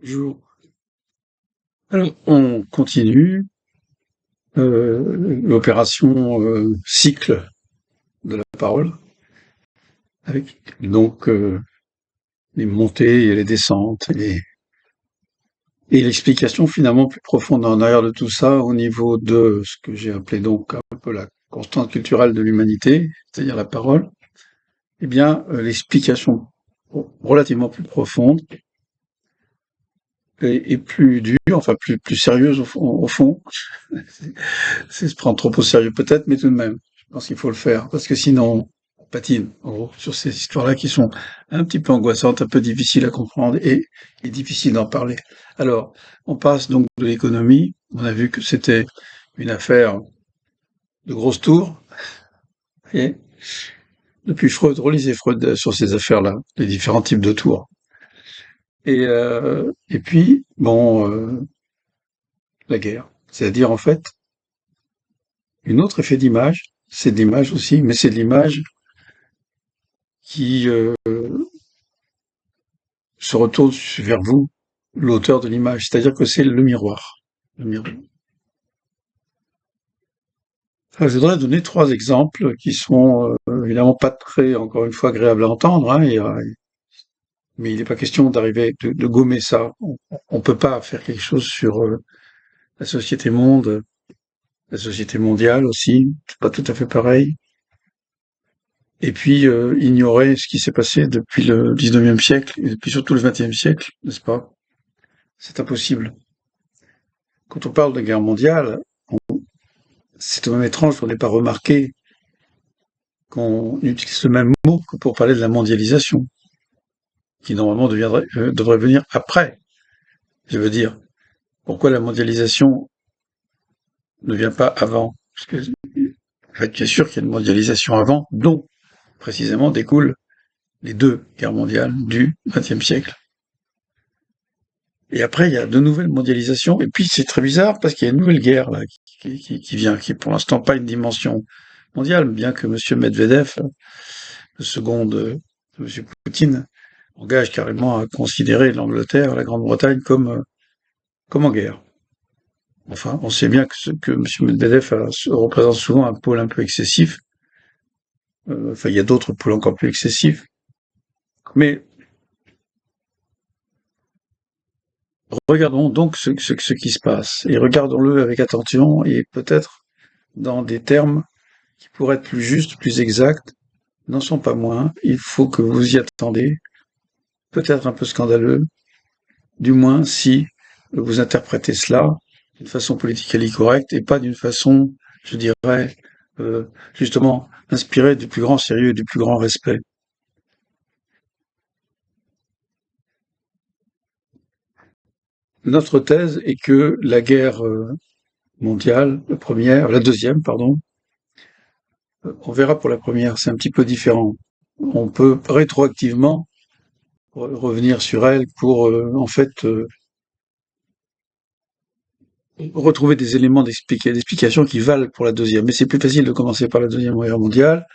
Bonjour. Alors, on continue l'opération cycle de la parole, avec donc les montées et les descentes et l'explication finalement plus profonde en arrière de tout ça au niveau de ce que j'ai appelé donc un peu la constante culturelle de l'humanité, c'est-à-dire la parole. Eh bien, l'explication relativement plus profonde et plus dure, enfin plus sérieuse au fond. C'est se prendre trop au sérieux peut-être, mais tout de même, je pense qu'il faut le faire, parce que sinon, on patine, en gros, sur ces histoires-là qui sont un petit peu angoissantes, un peu difficiles à comprendre et difficiles d'en parler. Alors, on passe donc de l'économie. On a vu que c'était une affaire de grosse tour, et depuis Freud, relisez Freud sur ces affaires-là, les différents types de tours. Et puis, bon, la guerre. C'est-à-dire, en fait, une autre effet d'image, c'est de l'image aussi, mais c'est de l'image qui se retourne vers vous, l'auteur de l'image, c'est-à-dire que c'est le miroir. Le miroir. Alors, je voudrais donner trois exemples qui sont évidemment pas très, encore une fois, agréables à entendre, hein, mais il n'est pas question d'arriver de gommer ça. On peut pas faire quelque chose sur la société monde, la société mondiale aussi, c'est pas tout à fait pareil. Et puis ignorer ce qui s'est passé depuis le 19e siècle et depuis surtout le 20e siècle, n'est-ce pas? C'est impossible. Quand on parle de guerre mondiale, c'est tout de même étrange qu'on n'ait pas remarqué qu'on utilise le même mot que pour parler de la mondialisation, qui normalement devrait venir après. Je veux dire, pourquoi la mondialisation ne vient pas avant? Parce que, en fait, bien sûr qu'il y a une mondialisation avant, dont précisément découlent les deux guerres mondiales du XXe siècle. Et après, il y a de nouvelles mondialisations. Et puis, c'est très bizarre parce qu'il y a une nouvelle guerre là qui vient, qui est pour l'instant pas une dimension mondiale, bien que M. Medvedev, le second de M. Poutine, engage carrément à considérer l'Angleterre, la Grande-Bretagne comme en guerre. Enfin, on sait bien que M. Medvedev représente souvent un pôle un peu excessif. Enfin, il y a d'autres pôles encore plus excessifs. Mais regardons donc ce qui se passe et regardons-le avec attention et peut-être dans des termes qui pourraient être plus justes, plus exacts, n'en sont pas moins. Il faut que vous y attendez, peut-être un peu scandaleux, du moins si vous interprétez cela d'une façon politically correcte et pas d'une façon, je dirais, justement inspirée du plus grand sérieux et du plus grand respect. Notre thèse est que la guerre mondiale, la deuxième, pardon, on verra pour la première, c'est un petit peu différent. On peut rétroactivement revenir sur elle pour en fait retrouver des éléments d'explication qui valent pour la deuxième. Mais c'est plus facile de commencer par la deuxième guerre mondiale.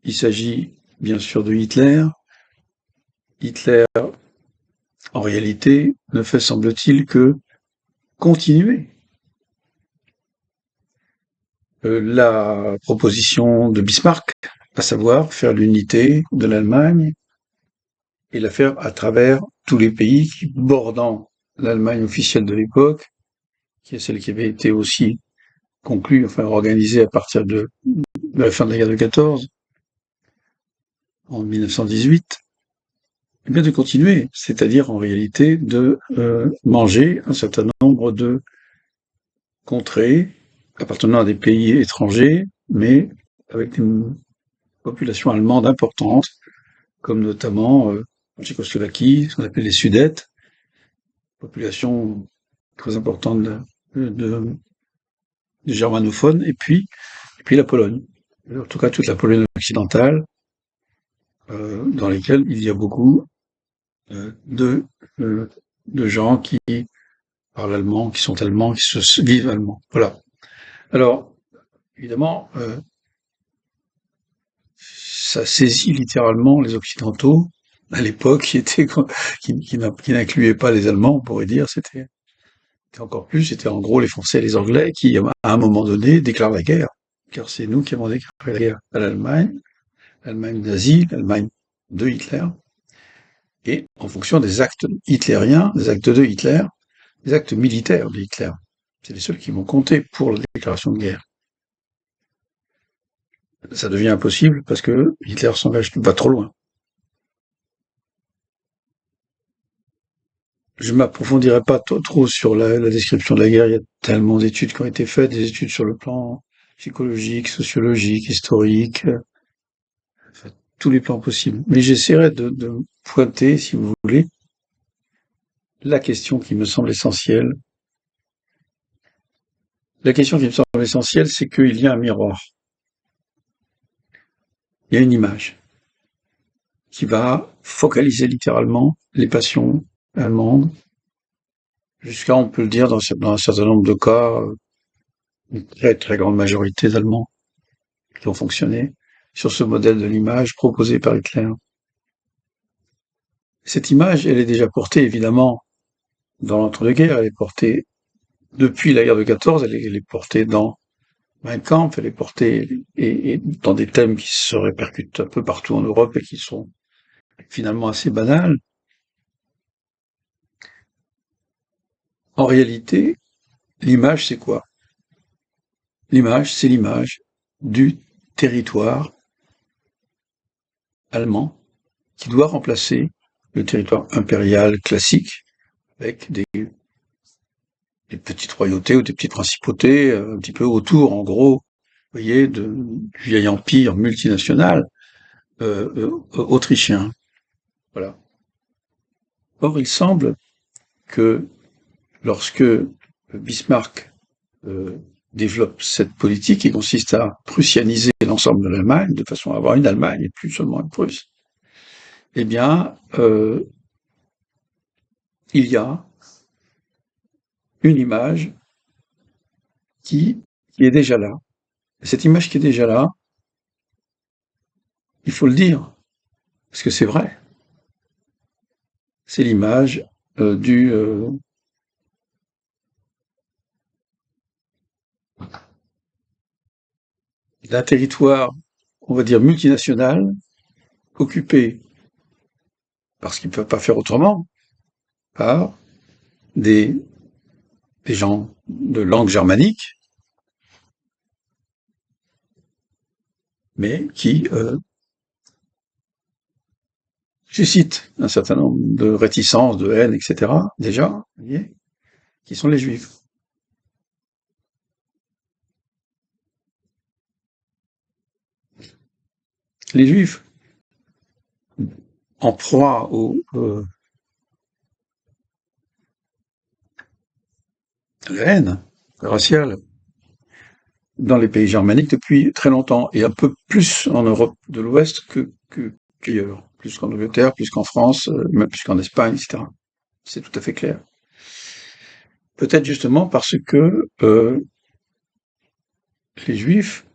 Il s'agit bien sûr de Hitler. Hitler, en réalité, ne fait, semble-t-il, que continuer la proposition de Bismarck, à savoir faire l'unité de l'Allemagne et la faire à travers tous les pays qui, bordant l'Allemagne officielle de l'époque, qui est celle qui avait été aussi conclue, enfin organisée à partir de la fin de la guerre de 14, en 1918, eh bien de continuer, c'est-à-dire en réalité de manger un certain nombre de contrées appartenant à des pays étrangers, mais avec une population allemande importante, comme notamment en Tchécoslovaquie, ce qu'on appelle les Sudètes, population très importante de germanophones, et puis la Pologne, en tout cas toute la Pologne occidentale, dans lesquelles il y a beaucoup euh, de, euh, de gens qui parlent allemand, qui sont allemands, qui se vivent allemands. Voilà. Alors, évidemment, ça saisit littéralement les Occidentaux, à l'époque qui n'incluait pas les Allemands, on pourrait dire, c'était encore plus, c'était en gros les Français et les Anglais qui, à un moment donné, déclarent la guerre. Car c'est nous qui avons déclaré la guerre à l'Allemagne nazie, l'Allemagne de Hitler, et en fonction des actes hitlériens, des actes de Hitler, des actes militaires de Hitler. C'est les seuls qui vont compter pour la déclaration de guerre. Ça devient impossible parce que Hitler va trop loin. Je m'approfondirai pas trop sur la description de la guerre. Il y a tellement d'études qui ont été faites, des études sur le plan psychologique, sociologique, historique, enfin, tous les plans possibles. Mais j'essaierai de pointer, si vous voulez, la question qui me semble essentielle. La question qui me semble essentielle, c'est qu'il y a un miroir. Il y a une image qui va focaliser littéralement les passions allemandes, jusqu'à, on peut le dire, dans un certain nombre de cas, une très très grande majorité d'Allemands qui ont fonctionné sur ce modèle de l'image proposé par Hitler. Cette image, elle est déjà portée évidemment dans l'entre-deux-guerres, elle est portée depuis la guerre de 14, elle est portée dans Mein Kampf, elle est portée et dans des thèmes qui se répercutent un peu partout en Europe et qui sont finalement assez banals. En réalité, l'image, c'est quoi? L'image, c'est l'image du territoire allemand qui doit remplacer le territoire impérial classique avec des petites royautés ou des petites principautés un petit peu autour, en gros, vous voyez, du vieil empire multinational autrichien. Voilà. Or, il semble que lorsque Bismarck euh, développe cette politique qui consiste à prussianiser l'ensemble de l'Allemagne de façon à avoir une Allemagne et plus seulement une Prusse, eh bien, il y a une image qui, qui est déjà là. Et cette image qui est déjà là, il faut le dire, parce que c'est vrai, c'est l'image d'un territoire, on va dire, multinational, occupé, parce qu'ils ne peuvent pas faire autrement, par des, des gens de langue germanique, mais qui suscitent un certain nombre de réticences, de haine, etc., déjà, vous voyez, qui sont les juifs. Les juifs, en proie à la haine raciale, dans les pays germaniques depuis très longtemps, et un peu plus en Europe de l'Ouest qu'ailleurs, plus qu'en Angleterre, plus qu'en France, même plus qu'en Espagne, etc. C'est tout à fait clair. Peut-être justement parce que les Juifs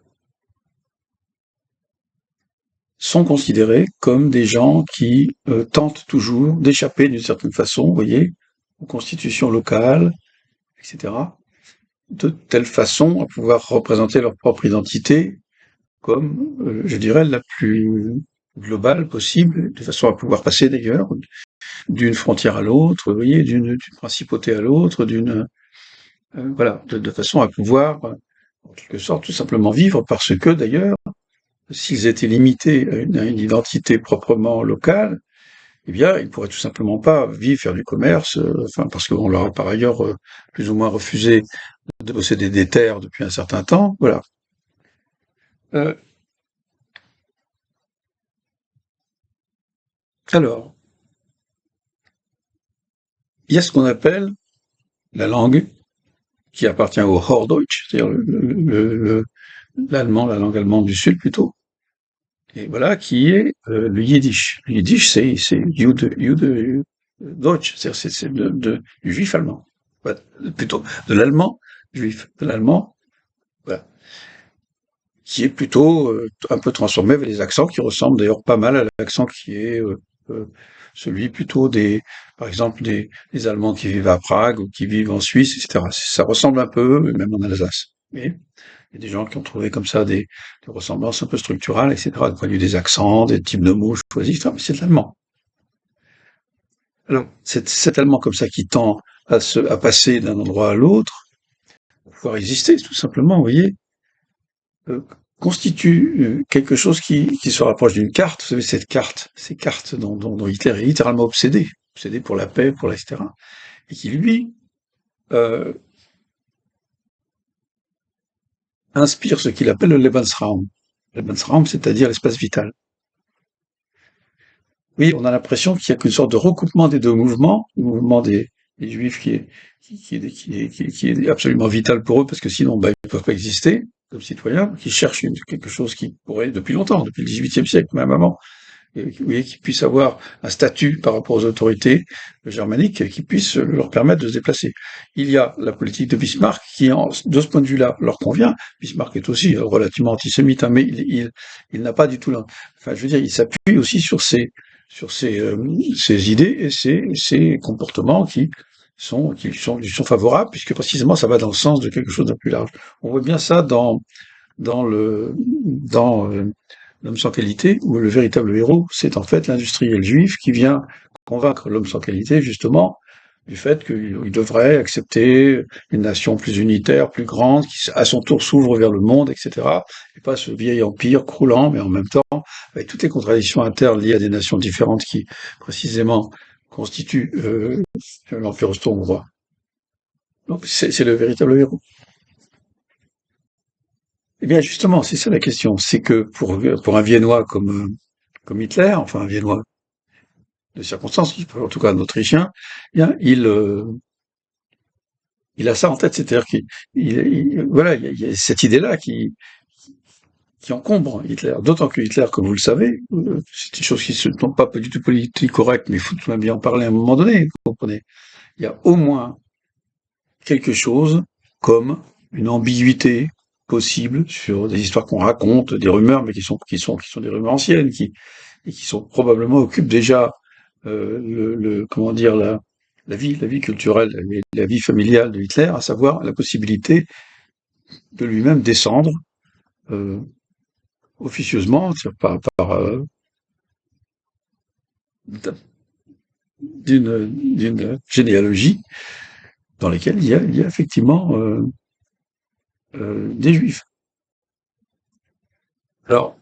sont considérés comme des gens qui tentent toujours d'échapper d'une certaine façon, vous voyez, aux constitutions locales, etc., de telle façon à pouvoir représenter leur propre identité comme, je dirais, la plus globale possible, de façon à pouvoir passer d'ailleurs d'une frontière à l'autre, vous voyez, d'une principauté à l'autre, voilà, de façon à pouvoir, en quelque sorte, tout simplement vivre, parce que d'ailleurs, s'ils étaient limités à une identité proprement locale, eh bien, ils pourraient tout simplement pas vivre, faire du commerce, enfin, parce qu'on leur a par ailleurs plus ou moins refusé de posséder des terres depuis un certain temps, voilà. Euh, alors, il y a ce qu'on appelle la langue qui appartient au Hochdeutsch, c'est-à-dire l'allemand, la langue allemande du Sud plutôt, et voilà, qui est le Yiddish. Le Yiddish, c'est Deutsch, c'est-à-dire du juif allemand, voilà, plutôt de l'allemand juif, de l'allemand, voilà, qui est plutôt un peu transformé avec des accents qui ressemblent d'ailleurs pas mal à l'accent qui est euh, celui plutôt par exemple, des Allemands qui vivent à Prague ou qui vivent en Suisse, etc. Ça ressemble un peu, même en Alsace. Mais il y a des gens qui ont trouvé comme ça des ressemblances un peu structurales, etc. Du point de vue des accents, des types de mots choisis, etc. Mais c'est de l'allemand. Alors, cet allemand comme ça qui tend à passer d'un endroit à l'autre, pour pouvoir exister, tout simplement, vous voyez, euh, constitue quelque chose qui se rapproche d'une carte. Vous savez, ces cartes dont Hitler est littéralement obsédé pour la paix, pour la, etc. Et qui, lui, euh, inspire ce qu'il appelle le Lebensraum. Lebensraum, c'est-à-dire l'espace vital. Oui, on a l'impression qu'il y a qu'une sorte de recoupement des deux mouvements, le mouvement des Juifs qui est absolument vital pour eux, parce que sinon, bah, ils ne peuvent pas exister comme citoyens, qui cherchent quelque chose qui pourrait, depuis longtemps, depuis le XVIIIe siècle, même avant, vous voyez, qui puisse avoir un statut par rapport aux autorités germaniques qui puisse leur permettre de se déplacer. Il y a la politique de Bismarck qui, de ce point de vue-là, leur convient. Bismarck est aussi relativement antisémite, hein, mais il n'a pas du tout... Enfin, je veux dire, il s'appuie aussi sur ses idées et ses comportements qui sont favorables, puisque précisément ça va dans le sens de quelque chose de plus large. On voit bien ça dans l'homme sans qualité, où le véritable héros, c'est en fait l'industriel juif qui vient convaincre l'homme sans qualité, justement, du fait qu'il devrait accepter une nation plus unitaire, plus grande, qui à son tour s'ouvre vers le monde, etc. Et pas ce vieil empire croulant, mais en même temps, avec toutes les contradictions internes liées à des nations différentes qui, précisément, constituent l'empire austro-hongrois. Donc c'est le véritable héros. Eh bien, justement, c'est ça la question. C'est que pour un Viennois comme Hitler, enfin un Viennois de circonstance, en tout cas un Autrichien, eh bien, il a ça en tête, c'est-à-dire voilà, il y a cette idée-là qui encombre Hitler. D'autant que Hitler, comme vous le savez, c'est une chose qui se tombe pas du tout politique correcte, mais il faut tout de même bien en parler à un moment donné, vous comprenez. Il y a au moins quelque chose comme une ambiguïté possible sur des histoires qu'on raconte, des rumeurs, mais qui sont des rumeurs anciennes, et qui sont probablement occupent déjà comment dire la vie culturelle, la vie familiale de Hitler, à savoir la possibilité de lui-même descendre euh, officieusement, c'est-à-dire d'une généalogie dans laquelle il y a effectivement des juifs. Alors,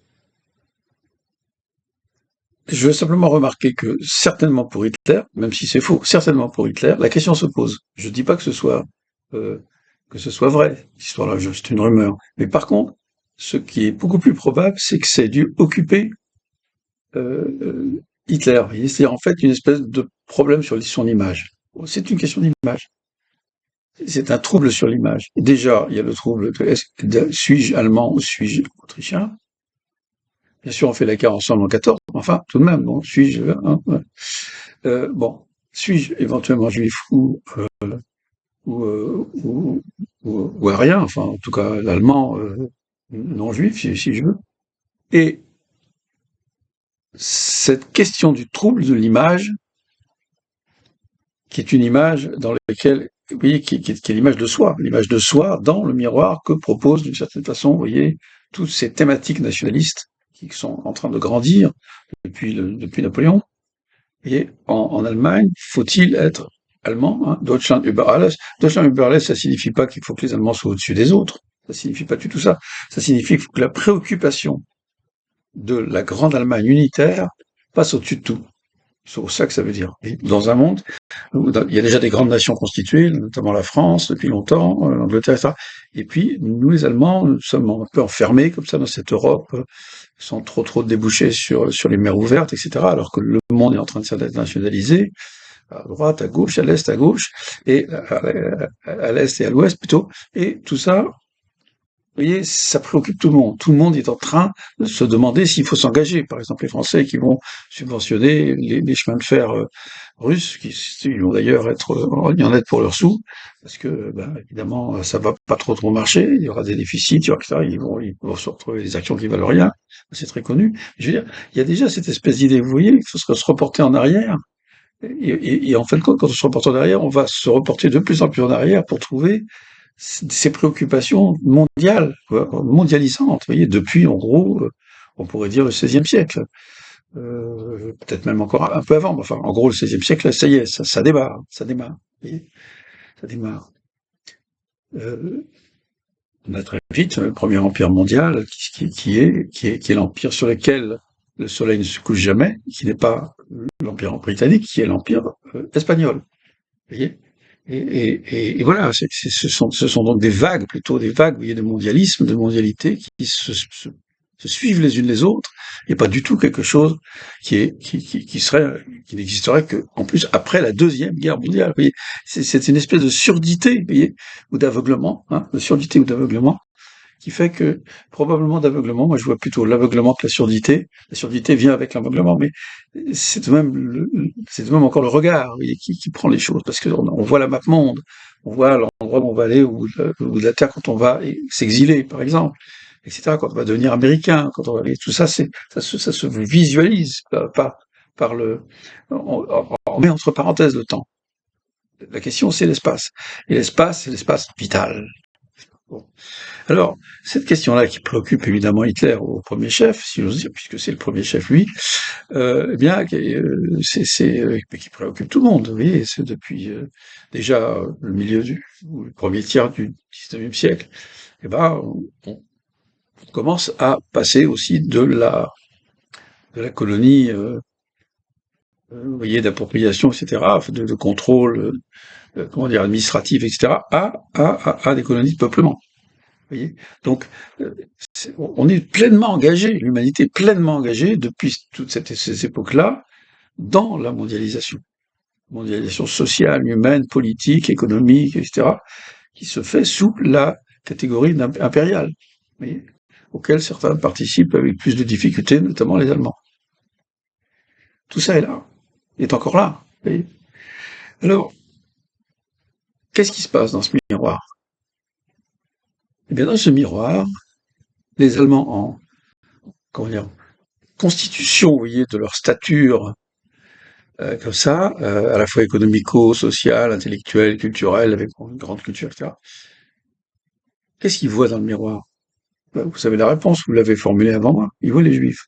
je veux simplement remarquer que certainement pour Hitler, même si c'est faux, certainement pour Hitler, la question se pose. Je ne dis pas euh, que ce soit vrai, cette histoire-là, c'est une rumeur. Mais par contre, ce qui est beaucoup plus probable, c'est que c'est dû occuper Hitler. Vous voyez, c'est en fait une espèce de problème sur son image. C'est une question d'image. C'est un trouble sur l'image. Déjà, il y a le trouble suis-je allemand ou suis-je autrichien? Bien sûr, on fait la guerre ensemble en 14, enfin, tout de même, bon, suis-je, hein, ouais. Bon, suis-je éventuellement juif ou, euh, ou, ou arien, enfin, en tout cas, l'allemand non juif, si je veux. Et cette question du trouble de l'image, qui est une image dans laquelle, vous voyez, qui est l'image de soi dans le miroir que propose d'une certaine façon, vous voyez, toutes ces thématiques nationalistes qui sont en train de grandir depuis Napoléon. Et en Allemagne, faut-il être allemand, hein, Deutschland über alles. Deutschland über alles, ça signifie pas qu'il faut que les Allemands soient au-dessus des autres. Ça signifie pas du tout ça. Ça signifie que la préoccupation de la grande Allemagne unitaire passe au-dessus de tout. C'est ça que ça veut dire. Et dans un monde où il y a déjà des grandes nations constituées, notamment la France depuis longtemps, l'Angleterre, etc. Et puis, nous les Allemands, nous sommes un peu enfermés comme ça dans cette Europe, sans trop de débouchés sur les mers ouvertes, etc. Alors que le monde est en train de s'internationaliser, à droite, à gauche, à l'est, à gauche, et à l'est et à l'ouest plutôt. Et tout ça Vous voyez, ça préoccupe tout le monde. Tout le monde est en train de se demander s'il faut s'engager. Par exemple, les Français qui vont subventionner les chemins de fer russes, qui ils vont d'ailleurs être y en être pour leurs sous, parce que ben, évidemment ça va pas trop marcher. Il y aura des déficits, il y aura, etc. Ils vont se retrouver des actions qui valent rien. C'est très connu. Je veux dire, il y a déjà cette espèce d'idée. Vous voyez, il faut se reporter en arrière. Et en fin de compte, quand on se reporte en arrière, on va se reporter de plus en plus en arrière pour trouver ces préoccupations mondiales, quoi, mondialisantes. Vous voyez, depuis, en gros, on pourrait dire le XVIe siècle. Peut-être même encore un peu avant, mais enfin, en gros, le XVIe siècle, ça y est, ça démarre, ça démarre. Vous voyez, ça démarre. Euh, on a très vite le premier empire mondial qui est l'empire sur lequel le soleil ne se couche jamais, qui n'est pas l'empire britannique, qui est l'empire espagnol. Vous voyez? Et voilà, ce sont donc des vagues, plutôt des vagues, vous voyez, de mondialisme, de mondialité qui se suivent les unes les autres, et pas du tout quelque chose qui n'existerait que, en plus, après la Deuxième Guerre mondiale. Vous voyez, c'est une espèce de surdité, vous voyez, ou d'aveuglement, hein, de surdité ou d'aveuglement, qui fait que, probablement d'aveuglement, moi je vois plutôt l'aveuglement que la surdité vient avec l'aveuglement, mais c'est tout de même encore le regard, vous voyez, qui prend les choses, parce qu'on voit la map monde, on voit l'endroit où on va aller, ou la Terre quand on va s'exiler, par exemple, etc., quand on va devenir américain, quand on va, et tout ça, ça se visualise par on met entre parenthèses le temps. La question, c'est l'espace. Et l'espace, c'est l'espace vital. Bon. Alors, cette question-là qui préoccupe évidemment Hitler au premier chef, si j'ose dire, puisque c'est le premier chef lui, eh bien, qui préoccupe tout le monde. Vous voyez, c'est depuis déjà le milieu ou le premier tiers du XIXe siècle. Eh ben, on commence à passer aussi de la colonie, vous voyez, d'appropriation, etc., de contrôle, comment dire, administratif, etc., à des colonies de peuplement. Vous voyez. Donc, on est pleinement engagé, l'humanité est pleinement engagée depuis toutes ces époques-là dans la mondialisation. Mondialisation sociale, humaine, politique, économique, etc., qui se fait sous la catégorie impériale, vous voyez, auquel certains participent avec plus de difficultés, notamment les Allemands. Tout ça est là, est encore là. Vous voyez. Alors, qu'est-ce qui se passe dans ce miroir? Eh bien, dans ce miroir, les Allemands en, comment dire, constitution, vous voyez, de leur stature comme ça, à la fois économico-social, intellectuel, culturel, avec une grande culture, etc. Qu'est-ce qu'ils voient dans le miroir? Ben, vous savez la réponse, vous l'avez formulée avant moi. Ils voient les Juifs.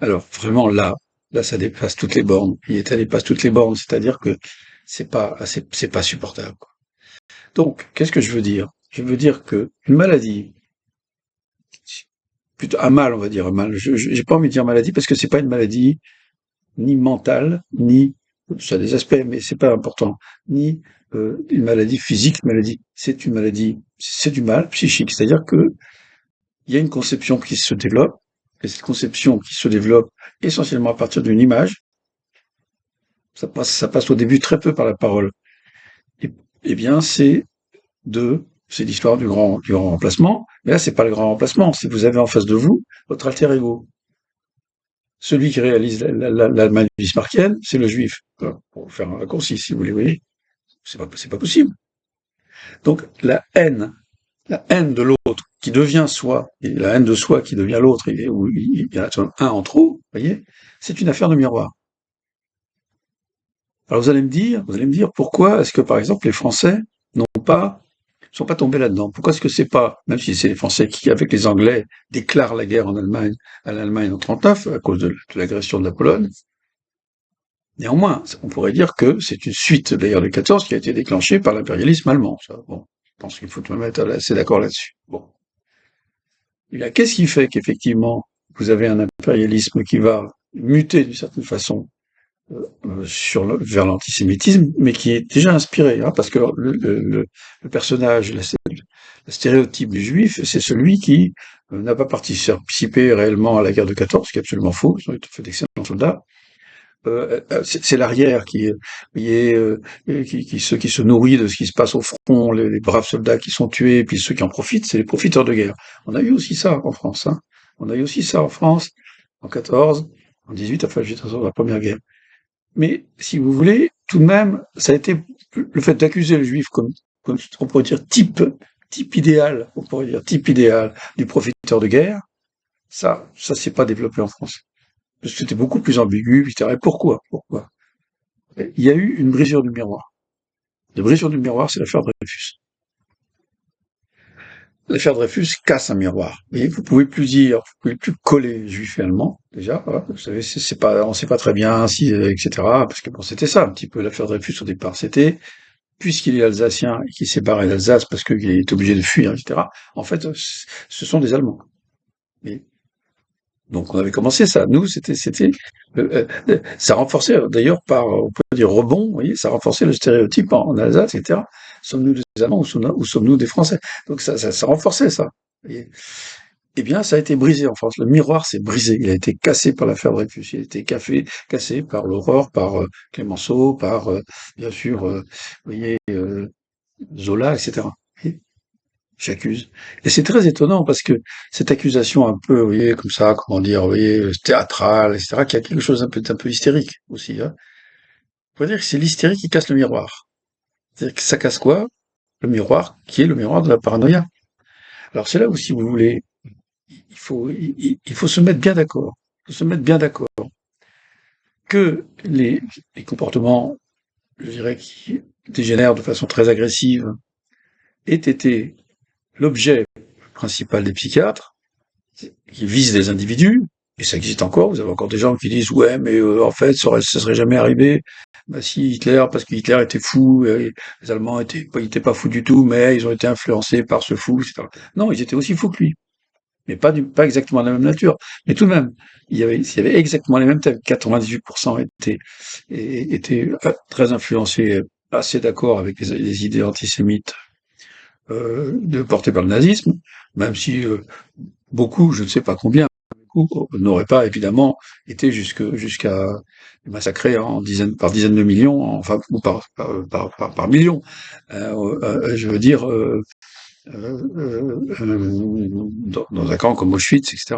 Alors vraiment là, ça dépasse toutes les bornes. Ça dépasse toutes les bornes, c'est-à-dire que c'est pas supportable, quoi. Donc, qu'est-ce que je veux dire? Je veux dire que une maladie, plutôt un mal, on va dire un mal. J'ai pas envie de dire maladie parce que c'est pas une maladie ni mentale, ni ça a des aspects, mais c'est pas important, ni une maladie physique, c'est une maladie, c'est du mal psychique, c'est-à-dire que il y a une conception qui se développe, et cette conception qui se développe essentiellement à partir d'une image, ça passe au début très peu par la parole. Et, eh bien, c'est l'histoire du grand remplacement, mais là, c'est pas le grand remplacement, c'est que vous avez en face de vous votre alter ego. Celui qui réalise l'Allemagne bismarckienne, c'est le juif. Alors, pour faire un raccourci, si vous voulez, vous voyez, c'est pas possible. Donc la haine de l'autre qui devient soi, et la haine de soi qui devient l'autre, où il y en a un en trop, vous voyez, c'est une affaire de miroir. Alors vous allez me dire, pourquoi est-ce que par exemple les Français sont pas tombés là-dedans? Pourquoi est-ce que c'est pas, même si c'est les Français qui, avec les Anglais, déclarent la guerre à l'Allemagne en 39 à cause de l'agression de la Pologne? Néanmoins, on pourrait dire que c'est une suite de la guerre de 14 qui a été déclenchée par l'impérialisme allemand. Ça, bon, je pense qu'il faut me mettre assez d'accord là-dessus. Bon. Et là, qu'est-ce qui fait qu'effectivement, vous avez un impérialisme qui va muter d'une certaine façon vers l'antisémitisme, mais qui est déjà inspiré, hein, parce que le personnage, le stéréotype du juif, c'est celui qui n'a pas participé réellement à la guerre de 14, ce qui est absolument faux, ils ont fait d'excellents soldats, c'est l'arrière qui se nourrit de ce qui se passe au front, les braves soldats qui sont tués, puis ceux qui en profitent, c'est les profiteurs de guerre. On a eu aussi ça en France, hein. On a eu aussi ça en France, en 14, en 18, enfin, juste avant la Première Guerre. Mais, si vous voulez, tout de même, ça a été le fait d'accuser le juif comme on pourrait dire type idéal, on pourrait dire type idéal du profiteur de guerre, ça s'est pas développé en France. Parce que c'était beaucoup plus ambigu, etc. Et pourquoi? Pourquoi? Il y a eu une brisure du miroir. La brisure du miroir, c'est l'affaire Dreyfus. L'affaire Dreyfus casse un miroir. Et vous pouvez plus dire, vous pouvez plus coller juif et allemand, déjà. Voilà. Vous savez, c'est pas, on sait pas très bien si, etc. Parce que bon, c'était ça, un petit peu l'affaire Dreyfus au départ. C'était, puisqu'il est alsacien et qu'il s'est barré d'Alsace parce qu'il est obligé de fuir, etc. En fait, ce sont des Allemands. Mais donc on avait commencé ça. Nous, ça renforçait d'ailleurs par, on peut dire rebond, vous voyez, ça renforçait le stéréotype en Alsace, etc. Sommes-nous des Allemands ou sommes-nous des Français? Donc ça renforçait ça. Vous voyez. Eh bien, ça a été brisé en France. Le miroir s'est brisé. Il a été cassé par l'affaire Dreyfus. Il a été cassé par l'Aurore, par Clémenceau, par bien sûr, vous voyez, Zola, etc. J'accuse. Et c'est très étonnant parce que cette accusation un peu, vous voyez, comme ça, comment dire, vous voyez, théâtrale, etc., qui a quelque chose un peu hystérique aussi, hein. On pourrait dire que c'est l'hystérie qui casse le miroir. C'est-à-dire que ça casse quoi? Le miroir, qui est le miroir de la paranoïa. Alors c'est là où, si vous voulez, il faut se mettre bien d'accord. Il faut se mettre bien d'accord que les comportements, je dirais, qui dégénèrent de façon très agressive, aient été l'objet principal des psychiatres, qui visent des individus, et ça existe encore, vous avez encore des gens qui disent ouais mais en fait ça serait jamais arrivé, bah si Hitler, parce que Hitler était fou, et les Allemands ils étaient pas fous du tout, mais ils ont été influencés par ce fou, etc. Non, ils étaient aussi fous que lui, mais pas exactement de la même nature, mais tout de même, il y avait exactement les mêmes thèmes, 98% étaient très influencés, assez d'accord avec les idées antisémites portées par le nazisme, même si beaucoup, je ne sais pas combien, n'aurait pas évidemment été jusqu'à massacrer par dizaines de millions, enfin ou par millions. Je veux dire, dans un camp comme Auschwitz, etc.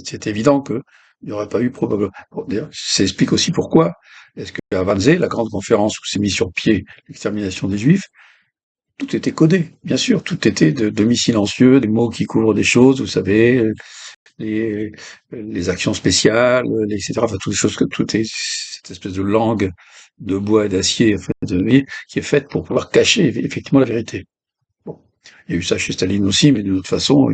C'est évident que il n'y aurait pas eu probablement. Bon, d'ailleurs, ça explique aussi pourquoi est-ce qu'à Wannsee, la grande conférence où s'est mis sur pied l'extermination des Juifs, tout était codé, bien sûr, tout était de demi-silencieux, des mots qui couvrent des choses, vous savez, les actions spéciales, etc. Enfin, toutes les choses que tout est cette espèce de langue de bois et d'acier, en fait, qui est faite pour pouvoir cacher effectivement la vérité. Bon. Il y a eu ça chez Staline aussi, mais d'une autre façon,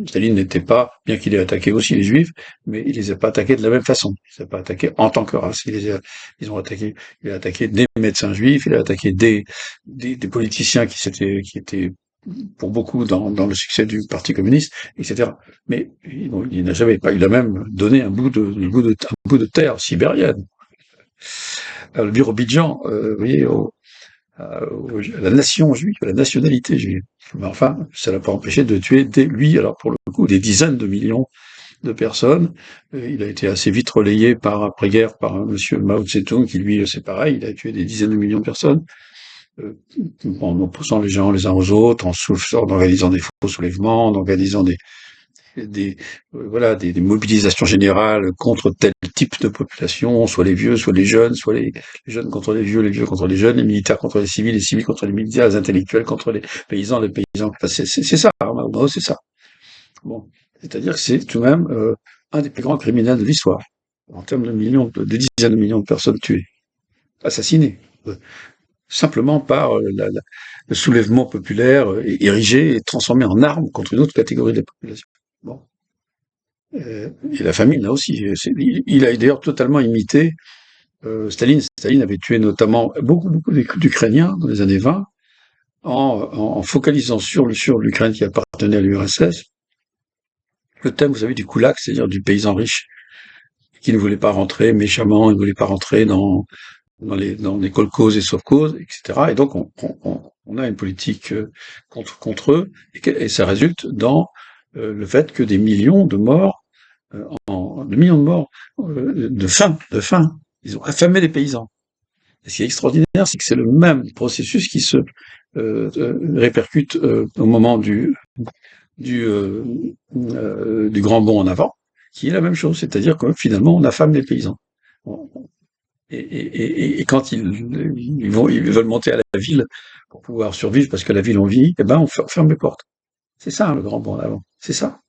Staline n'était pas, bien qu'il ait attaqué aussi les Juifs, mais il les a pas attaqués de la même façon. Il les a pas attaqués en tant que race. Ils ont attaqué, il a attaqué des médecins juifs, il a attaqué des politiciens qui étaient pour beaucoup dans le succès du Parti communiste, etc. Mais bon, il n'a jamais pas, il a même donné un bout de terre sibérienne. Le Birobidjan, vous voyez, à la nation juive, à la nationalité juive. Mais enfin, ça l'a pas empêché de tuer lui, alors pour le coup, des dizaines de millions de personnes. Il a été assez vite relayé après-guerre par monsieur Mao Tse-tung, qui lui, c'est pareil, il a tué des dizaines de millions de personnes, euh, en opposant les gens les uns aux autres, en organisant des faux soulèvements, en organisant des mobilisations générales contre tel type de population, soit les vieux, soit les jeunes, soit les jeunes contre les vieux contre les jeunes, les militaires contre les civils contre les militaires, les intellectuels contre les paysans. Enfin, c'est ça, hein, en gros, c'est ça. Bon, c'est-à-dire que c'est tout de même un des plus grands criminels de l'histoire, en termes de dizaines de millions de personnes tuées, assassinées, simplement par le soulèvement populaire érigé et transformé en arme contre une autre catégorie de la population. Bon. Et la famine, là aussi. Il a d'ailleurs totalement imité Staline. Staline avait tué notamment beaucoup d'Ukrainiens dans les années 20 en focalisant sur l'Ukraine qui appartenait à l'URSS. Le thème, vous savez, du kulak, c'est-à-dire du paysan riche qui ne voulait pas rentrer méchamment, il ne voulait pas rentrer dans les kolkhozes et sovkhozes, etc. Et donc, on a une politique contre eux, et ça résulte dans le fait que des millions de morts, de millions de morts de faim, Ils ont affamé les paysans. Et ce qui est extraordinaire, c'est que c'est le même processus qui se répercute au moment du, euh, du grand bond en avant, qui est la même chose. C'est-à-dire que finalement, on affame les paysans. Et quand ils veulent monter à la ville pour pouvoir survivre, parce que la ville on vit, eh ben on ferme les portes. C'est ça, hein, le grand bond en avant. C'est ça.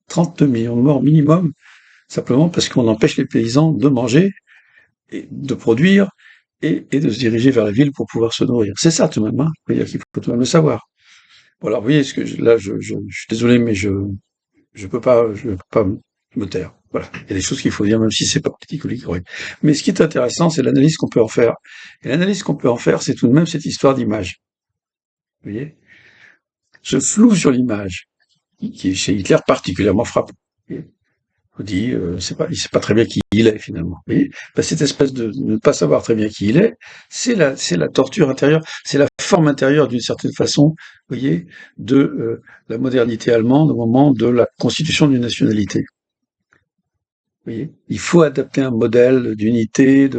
32 millions de morts minimum, simplement parce qu'on empêche les paysans de manger, et de produire, et de se diriger vers la ville pour pouvoir se nourrir. C'est ça tout de même, hein. Il faut tout de même le savoir. Bon, alors, vous voyez, là, je suis désolé, mais je peux pas me taire. Voilà. Il y a des choses qu'il faut dire, même si c'est pas politiquement correct. Mais ce qui est intéressant, c'est l'analyse qu'on peut en faire. Et l'analyse qu'on peut en faire, c'est tout de même cette histoire d'image. Vous voyez? Ce flou sur l'image, qui est chez Hitler particulièrement frappant. On dit, il sait pas très bien qui il est finalement. Vous voyez, ben, cette espèce de ne pas savoir très bien qui il est, c'est la torture intérieure, c'est la forme intérieure d'une certaine façon, vous voyez, de la modernité allemande au moment de la constitution d'une nationalité. Vous voyez, il faut adapter un modèle d'unité,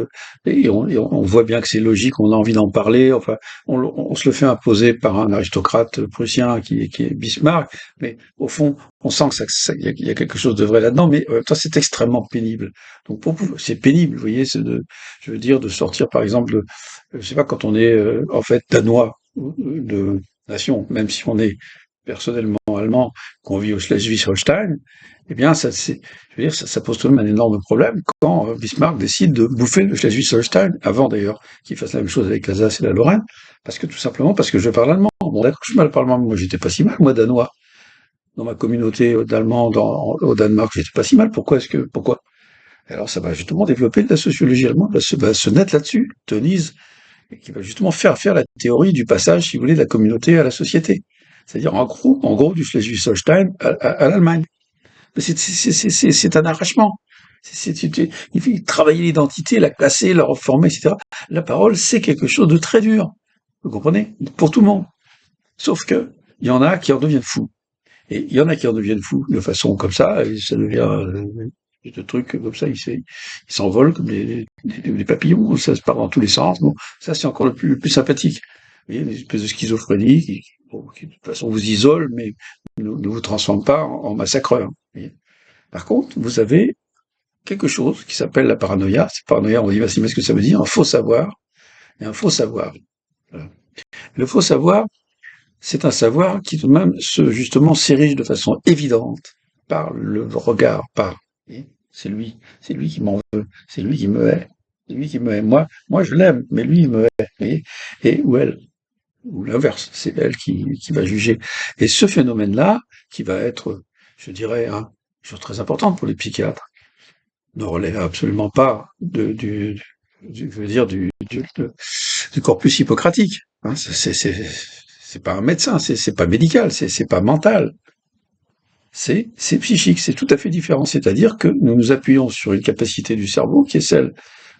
on voit bien que c'est logique, on a envie d'en parler. Enfin, on se le fait imposer par un aristocrate prussien qui est Bismarck, mais au fond, on sent que il y a quelque chose de vrai là-dedans, mais en même temps, c'est extrêmement pénible. Donc, c'est pénible, vous voyez, je veux dire, de sortir, par exemple, je sais pas, quand on est en fait danois de nation, même si on est personnellement allemand, qu'on vit au Schleswig-Holstein, eh bien, je veux dire, ça pose tout de même un énorme problème quand Bismarck décide de bouffer le Schleswig-Holstein, avant d'ailleurs qu'il fasse la même chose avec l'Alsace et la Lorraine, parce que tout simplement parce que je parle allemand. Bon, d'accord, je parle allemand, mais moi j'étais pas si mal, moi danois. Dans ma communauté d'Allemands au Danemark, j'étais pas si mal. Pourquoi? Alors ça va justement développer de la sociologie allemande, va se mettre là-dessus, Denise, et qui va justement faire la théorie du passage, si vous voulez, de la communauté à la société. C'est-à-dire, en gros, du Schleswig-Holstein à l'Allemagne. C'est un arrachement. Il faut travailler l'identité, la classer, la reformer, etc. La parole, c'est quelque chose de très dur. Vous comprenez? Pour tout le monde. Sauf que, il y en a qui en deviennent fous. Et il y en a qui en deviennent fous de façon comme ça, et ça devient de trucs comme ça, ils s'envolent comme des papillons, ça se part dans tous les sens. Bon, ça c'est encore le plus sympathique. Vous voyez, une espèce de schizophrénie qui, de toute façon vous isole, mais ne vous transforme pas en massacreur. Vous voyez. Par contre, vous avez quelque chose qui s'appelle la paranoïa. C'est paranoïa, on dit, bah, mais ce que ça veut dire, un faux savoir et un faux savoir. Voilà. Le faux savoir, c'est un savoir qui tout de même justement s'érige de façon évidente par le regard, c'est lui qui m'en veut, c'est lui qui me hait, c'est lui qui me hait. Moi je l'aime, mais lui il me hait, vous voyez, ou elle, ou l'inverse, c'est elle qui va juger. Et ce phénomène-là, qui va être, je dirais, une chose très importante pour les psychiatres, ne relève absolument pas je veux dire, du corpus hippocratique. Hein, c'est pas un médecin, c'est pas médical, c'est pas mental. C'est psychique, c'est tout à fait différent. C'est-à-dire que nous nous appuyons sur une capacité du cerveau qui est celle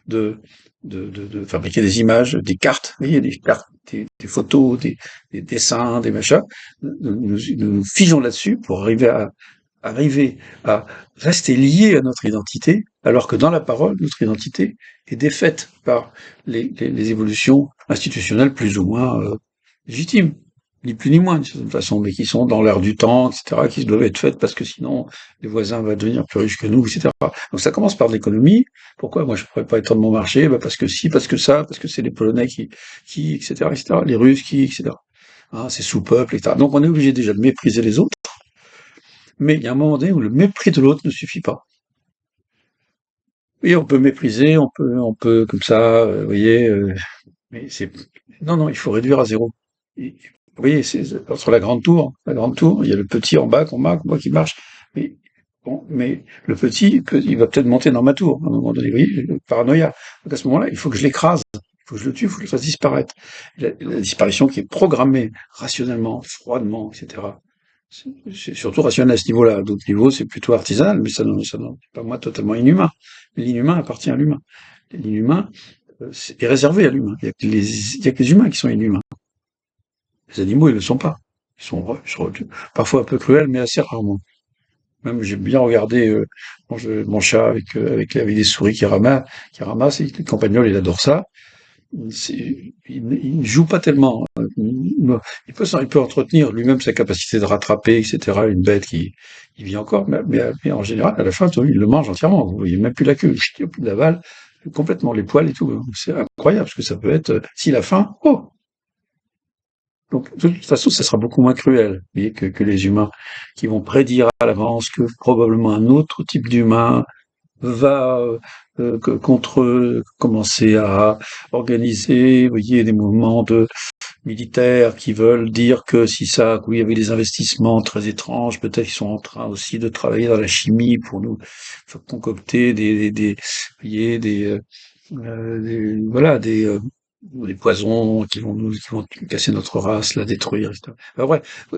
de, de fabriquer des images, des cartes, vous voyez, des cartes, des photos, des dessins, des machins. Nous figeons là-dessus pour arriver à rester lié à notre identité, alors que dans la parole, notre identité est défaite par les évolutions institutionnelles plus ou moins légitimes, ni plus ni moins d'une certaine façon, mais qui sont dans l'air du temps, etc., qui doivent être faites parce que sinon les voisins vont devenir plus riches que nous, etc. Donc ça commence par l'économie. Pourquoi moi je pourrais pas être dans mon marché? Parce que si, parce que ça, parce que c'est les Polonais etc., etc., les Russes etc. Hein, c'est sous-peuple, etc. Donc on est obligé déjà de mépriser les autres. Mais il y a un moment donné où le mépris de l'autre ne suffit pas. Oui, on peut mépriser, on peut comme ça, vous voyez, mais non, non, il faut réduire à zéro. Vous voyez, c'est sur la grande tour, il y a le petit en bas qu'on marque, moi qui marche. Mais bon, mais le petit, il va peut-être monter dans ma tour à un moment donné. Vous voyez, paranoïa. Donc à ce moment-là, il faut que je l'écrase, il faut que je le tue, il faut que je le fasse disparaître. La disparition qui est programmée rationnellement, froidement, etc. C'est surtout rationnel à ce niveau-là. À d'autres niveaux, c'est plutôt artisanal, mais c'est pas moi totalement inhumain. L'inhumain appartient à l'humain. L'inhumain est réservé à l'humain. Il y a que les humains qui sont inhumains. Les animaux, ils ne le sont pas. Ils sont parfois un peu cruels, mais assez rarement. même j'aime bien regarder mon chat avec des souris qui ramasse, et le campagnol, il adore ça. Il ne joue pas tellement. Il peut entretenir lui-même sa capacité de rattraper, etc. Une bête qui vit encore, mais en général, à la fin, il le mange entièrement. Vous voyez même plus la queue, il n'y a plus de l'aval, complètement les poils et tout. C'est incroyable ce que ça peut être. S'il a faim, oh! Donc, de toute façon, ça sera beaucoup moins cruel, vous voyez, que les humains, qui vont prédire à l'avance que probablement un autre type d'humain va contre eux commencer à organiser, vous voyez, des mouvements militaires qui veulent dire que si ça, qu'il y avait des investissements très étranges, peut-être qu'ils sont en train aussi de travailler dans la chimie pour nous faire concocter vous voyez, voilà, des poisons qui vont casser notre race, la détruire, etc. Enfin, bref,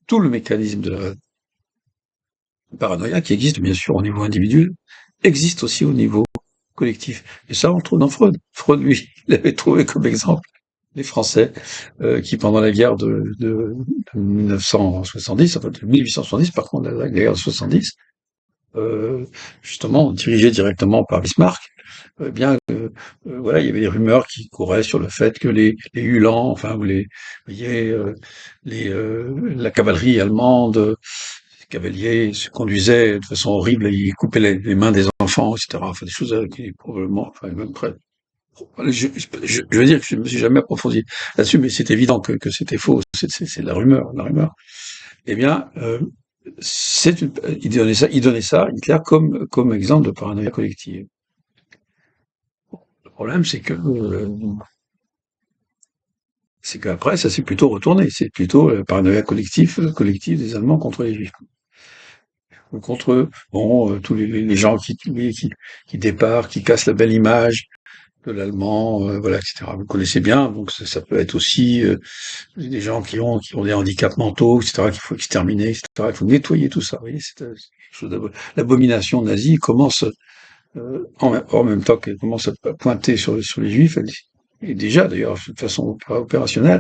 tout le mécanisme de la paranoïa qui existe bien sûr au niveau individuel existe aussi au niveau collectif. Et ça, on le trouve dans Freud. Freud, lui, il avait trouvé comme exemple les Français qui, pendant la guerre de 1970, enfin de 1870, par contre, la guerre de 70, justement dirigée directement par Bismarck, eh bien, voilà, il y avait des rumeurs qui couraient sur le fait que les Uhlans, enfin, ou vous voyez, la cavalerie allemande, les cavaliers se conduisaient de façon horrible, ils coupaient les mains des enfants, etc. Enfin, des choses qui probablement, enfin, même près. Je veux dire que je ne me suis jamais approfondi là-dessus, mais c'est évident que c'était faux. C'est de la rumeur, la rumeur. Eh bien, il donnait ça, Hitler, comme exemple de paranoïa collective. Le problème, c'est qu'après, ça s'est plutôt retourné. C'est plutôt la paranoïa collective des Allemands contre les Juifs. Ou contre, bon, tous les gens qui départent, qui cassent la belle image de l'allemand, voilà, etc. Vous connaissez bien, donc ça peut être aussi des gens qui ont des handicaps mentaux, etc., qu'il faut exterminer, etc. Il faut nettoyer tout ça. Vous voyez, c'est quelque chose l'abomination nazie commence en même temps qu'elle commence à pointer sur les juifs. Et déjà, d'ailleurs, de façon opérationnelle,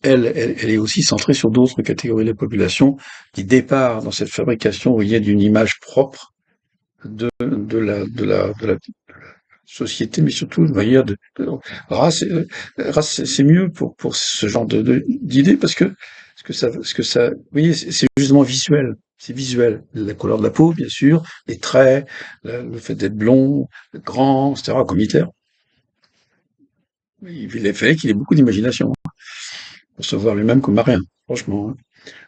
elle est aussi centrée sur d'autres catégories de la population qui départent dans cette fabrication, vous voyez, d'une image propre de la société, mais surtout de manière race. Race, c'est mieux pour ce genre d'idées parce que ça, vous voyez, c'est justement visuel. C'est visuel. La couleur de la peau, bien sûr, les traits, le fait d'être blond, grand, etc., comme Hitler. Il est fait qu'il ait beaucoup d'imagination pour se voir lui-même comme un rien, franchement, hein.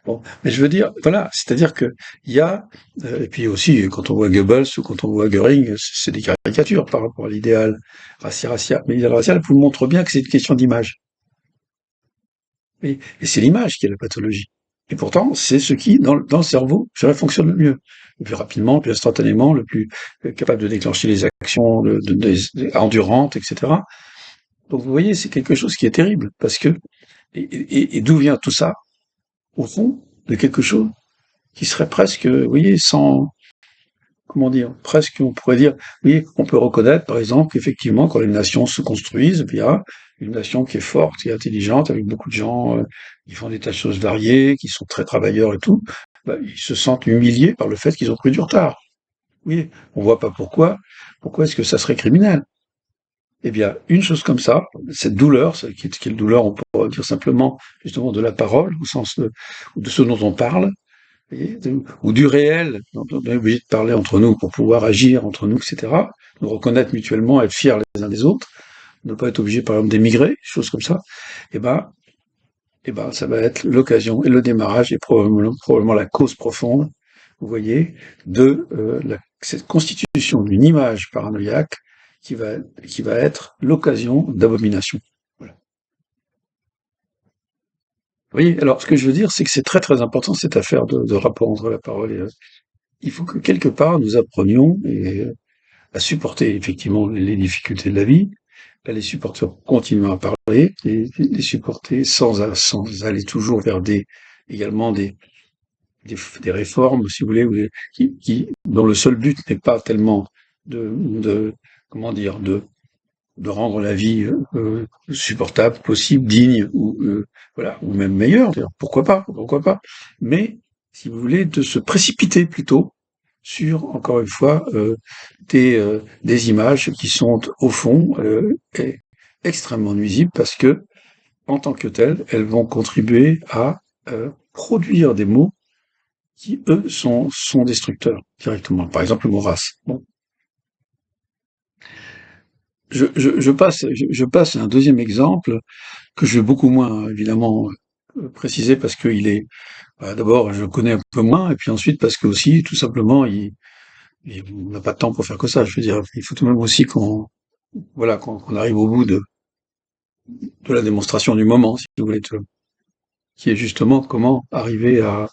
Bon, mais je veux dire, voilà, c'est-à-dire que il y a, et puis aussi quand on voit Goebbels ou quand on voit Göring, c'est des caricatures par rapport à l'idéal racial. Mais l'idéal racial vous montre bien que c'est une question d'image. Et c'est l'image qui est la pathologie. Et pourtant, c'est ce qui, dans le cerveau, je dirais, fonctionne le mieux. Le plus rapidement, le plus instantanément, le plus capable de déclencher les actions endurantes, etc. Donc vous voyez, c'est quelque chose qui est terrible, parce que, et d'où vient tout ça? Au fond, de quelque chose qui serait presque, vous voyez, sans, comment dire, presque, on pourrait dire, vous voyez, on peut reconnaître, par exemple, qu'effectivement, quand les nations se construisent, il y a une nation qui est forte, qui est intelligente, avec beaucoup de gens qui font des tas de choses variées, qui sont très travailleurs et tout, bah, ils se sentent humiliés par le fait qu'ils ont pris du retard. Oui, on voit pas pourquoi est-ce que ça serait criminel? Eh bien, une chose comme ça, cette douleur, qui est une douleur, on pourrait dire simplement, justement, de la parole, au sens de ce dont on parle, voyez, ou du réel, dont on est obligé de parler entre nous pour pouvoir agir entre nous, etc., nous reconnaître mutuellement, être fiers les uns des autres, ne pas être obligé, par exemple, d'émigrer, choses comme ça, eh ben, ça va être l'occasion et le démarrage et probablement la cause profonde, vous voyez, de cette constitution d'une image paranoïaque qui va être l'occasion d'abomination. Voilà. Vous voyez, alors ce que je veux dire, c'est que c'est très très important cette affaire de rapport entre la parole et il faut que quelque part nous apprenions à supporter effectivement les difficultés de la vie, à les supporter en continuant à parler, et les supporter sans aller toujours vers également des réformes, si vous voulez, dont le seul but n'est pas tellement de comment dire, de rendre la vie supportable, possible, digne, ou voilà, ou même meilleure. D'ailleurs, pourquoi pas, mais si vous voulez, de se précipiter plutôt sur, encore une fois, des images qui sont, au fond, extrêmement nuisibles parce que, en tant que telles, elles vont contribuer à produire des mots qui, eux, sont destructeurs directement. Par exemple, le mot race. Bon. Je passe à un deuxième exemple que je vais beaucoup moins, évidemment, préciser parce qu'il est, d'abord, je le connais un peu moins, et puis ensuite parce que aussi, tout simplement, on n'a pas de temps pour faire que ça. Je veux dire, il faut tout de même aussi qu'on arrive au bout de la démonstration du moment, si vous voulez, qui est justement comment arriver à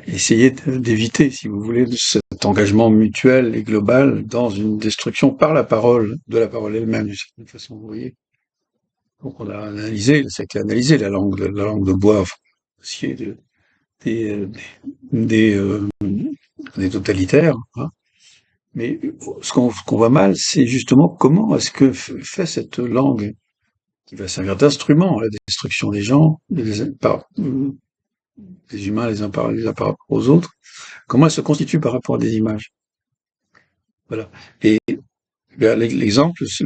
essayer d'éviter, si vous voulez, cet engagement mutuel et global dans une destruction par la parole, de la parole elle-même, d'une certaine façon, vous voyez. Donc on a analysé, ça a été analysé, la langue de bois, enfin, ce qui est des, des, euh, des totalitaires, hein. Mais ce qu'on voit mal, c'est justement comment est-ce que fait cette langue qui va servir d'instrument à la destruction des gens, des humains les uns par rapport aux autres, comment elle se constitue par rapport à des images. Voilà. Et bien, le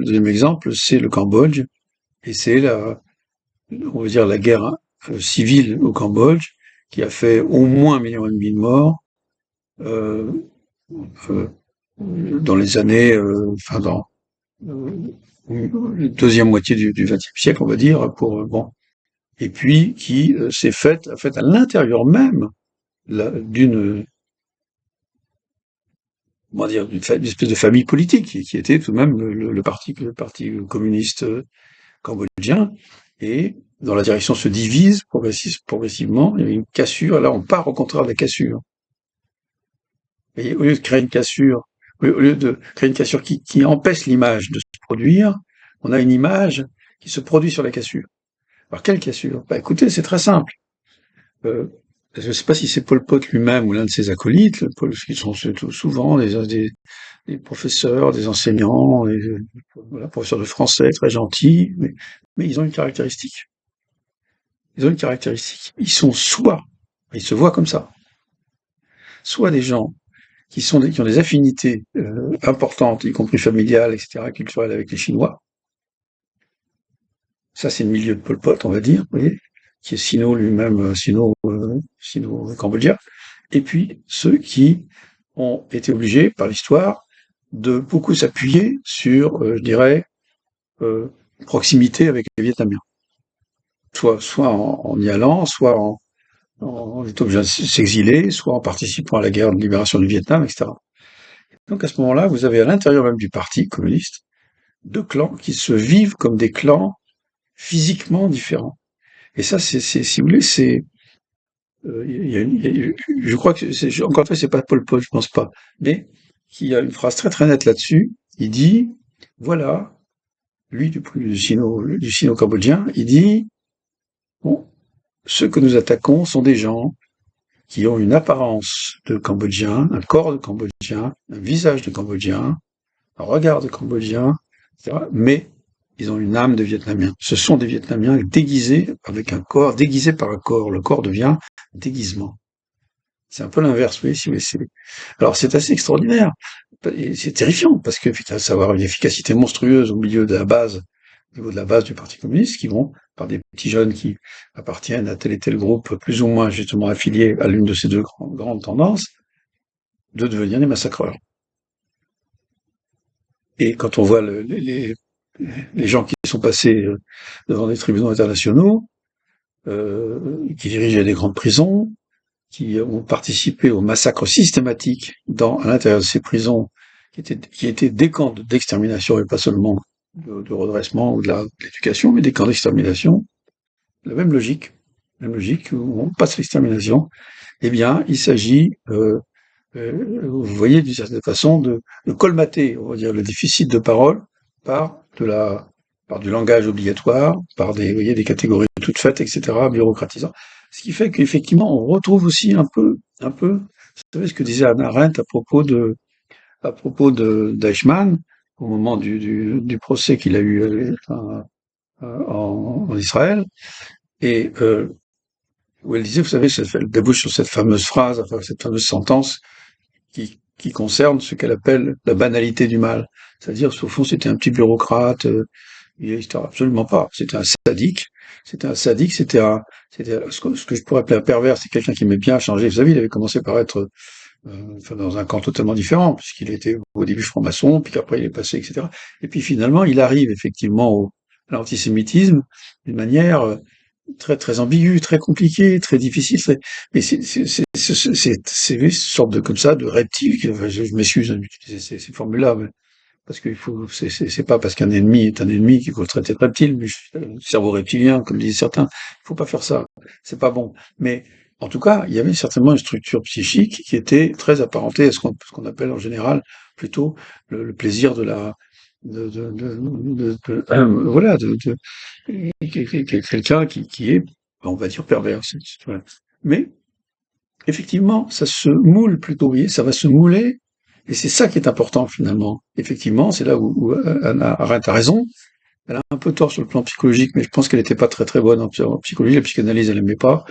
deuxième exemple, c'est le Cambodge, et c'est on va dire la guerre civile au Cambodge, qui a fait au moins 1,5 million de morts, euh, euh, dans les années, enfin dans la deuxième moitié du XXe siècle, on va dire, bon, et puis qui s'est faite en fait à l'intérieur même d'une, comment dire, d'une espèce de famille politique qui était tout de même le parti communiste cambodgien, et dans la direction se divise progressivement. Il y a une cassure. Là, on part au contraire de la cassure. Et au lieu de créer une cassure, au lieu de créer une cassure qui empêche l'image de se produire, on a une image qui se produit sur la cassure. Alors quelle cassure? Bah écoutez, c'est très simple. Euh, je ne sais pas si c'est Pol Pot lui-même ou l'un de ses acolytes, qui sont souvent des professeurs, des enseignants, voilà, professeurs de français très gentils, mais ils ont une caractéristique. Ils ont une caractéristique. Ils se voient comme ça, soit des gens qui ont des affinités importantes, y compris familiales, etc., culturelles avec les Chinois. Ça, c'est le milieu de Pol Pot, on va dire, vous voyez, qui est sino lui-même, sino-cambodgien. Et puis, ceux qui ont été obligés, par l'histoire, de beaucoup s'appuyer sur, je dirais, euh, proximité avec les Vietnamiens. Soit en y allant, soit en étant obligé de s'exiler, soit en participant à la guerre de libération du Vietnam, etc. Donc à ce moment-là, vous avez à l'intérieur même du parti communiste deux clans qui se vivent comme des clans physiquement différents. Et ça, si vous voulez, je crois que encore une fois, c'est pas Pol Pot, je pense pas, mais il y a une phrase très très nette là-dessus. Il dit, voilà, lui du sino-cambodgien, il dit, bon, ceux que nous attaquons sont des gens qui ont une apparence de Cambodgien, un corps de Cambodgien, un visage de Cambodgien, un regard de Cambodgien, etc. Mais ils ont une âme de Vietnamiens. Ce sont des Vietnamiens déguisés avec un corps, déguisés par un corps. Le corps devient déguisement. C'est un peu l'inverse, oui, si vous voulez. Alors c'est assez extraordinaire. Et c'est terrifiant, parce que ça va avoir une efficacité monstrueuse au milieu de la base, au niveau de la base du Parti communiste, qui vont, par des petits jeunes qui appartiennent à tel et tel groupe, plus ou moins justement affiliés à l'une de ces deux grandes tendances, de devenir des massacreurs. Et quand on voit les gens qui sont passés devant des tribunaux internationaux, qui dirigeaient des grandes prisons, qui ont participé au massacre systématique à l'intérieur de ces prisons, qui étaient des camps d'extermination et pas seulement de redressement ou de l'éducation, mais des camps d'extermination. La même logique où on passe l'extermination. Eh bien, il s'agit, vous voyez, d'une certaine façon, de colmater, on va dire, le déficit de parole par par du langage obligatoire, par vous voyez, des catégories toutes faites, etc., bureaucratisant. Ce qui fait qu'effectivement, on retrouve aussi vous savez ce que disait Hannah Arendt à propos d'Eichmann, au moment du procès qu'il a eu en Israël. Et où elle disait, vous savez, elle débouche sur cette fameuse phrase, enfin, cette fameuse sentence qui concerne ce qu'elle appelle la banalité du mal. C'est-à-dire, au fond, c'était un petit bureaucrate, absolument pas. C'était un sadique. C'était un sadique, c'était ce que je pourrais appeler un pervers. C'est quelqu'un qui aimait bien changer. Vous savez, il avait commencé par être enfin, dans un camp totalement différent, puisqu'il était au début franc-maçon, puis qu'après il est passé, etc. Et puis finalement, il arrive effectivement à l'antisémitisme d'une manière très très ambiguë, très compliquée, très difficile. Mais c'est une sorte de comme ça de reptile. Enfin, je m'excuse d'utiliser ces formules-là, parce qu'il faut, c'est pas parce qu'un ennemi est un ennemi qu'il faut le traiter de reptile, mais cerveau reptilien, comme disent certains. Il faut pas faire ça. C'est pas bon. Mais, en tout cas, il y avait certainement une structure psychique qui était très apparentée à ce qu'on appelle en général plutôt le plaisir de la, voilà, quelqu'un qui est, on va dire, pervers. Voilà. Mais, effectivement, ça se moule plutôt, vous voyez, ça va se mouler, et c'est ça qui est important finalement. Effectivement, c'est là où Hannah Arendt a raison. Elle a un peu tort sur le plan psychologique, mais je pense qu'elle n'était pas très très bonne en psychologie. La psychanalyse, elle n'aimait pas.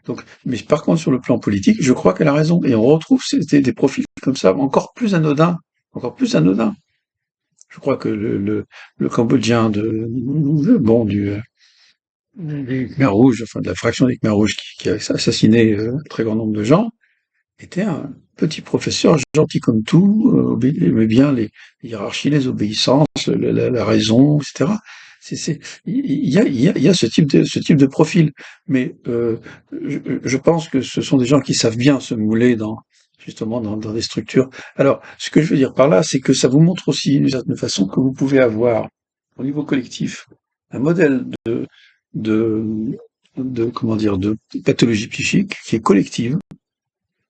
Donc, mais par contre, sur le plan politique, je crois qu'elle a raison. Et on retrouve des profils comme ça, encore plus anodins, encore plus anodins. Je crois que le Cambodgien bon, des Khmers rouges, enfin de la fraction des Khmers rouges qui a assassiné un très grand nombre de gens, était un petit professeur gentil comme tout, aimait bien les hiérarchies, les obéissances, la raison, etc. Il y a ce type de profil, mais je pense que ce sont des gens qui savent bien se mouler justement dans des structures. Alors, ce que je veux dire par là, c'est que ça vous montre aussi d'une certaine façon que vous pouvez avoir au niveau collectif un modèle de, comment dire, de pathologie psychique qui est collective.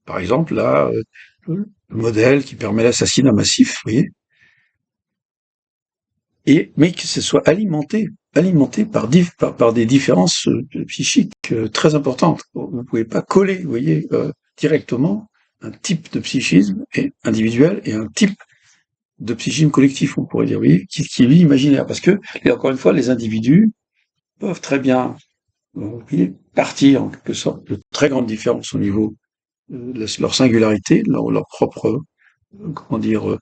Par exemple, là, le modèle qui permet l'assassinat massif, vous voyez, mais que ce soit alimenté par des différences psychiques très importantes. Vous ne pouvez pas coller, vous voyez, directement un type de psychisme individuel et un type de psychisme collectif, on pourrait dire, vous voyez, qui est lui imaginaire. Parce que, et encore une fois, les individus peuvent très bien, vous voyez, partir en quelque sorte de très grandes différences au niveau leur singularité, leur propre, comment dire, vous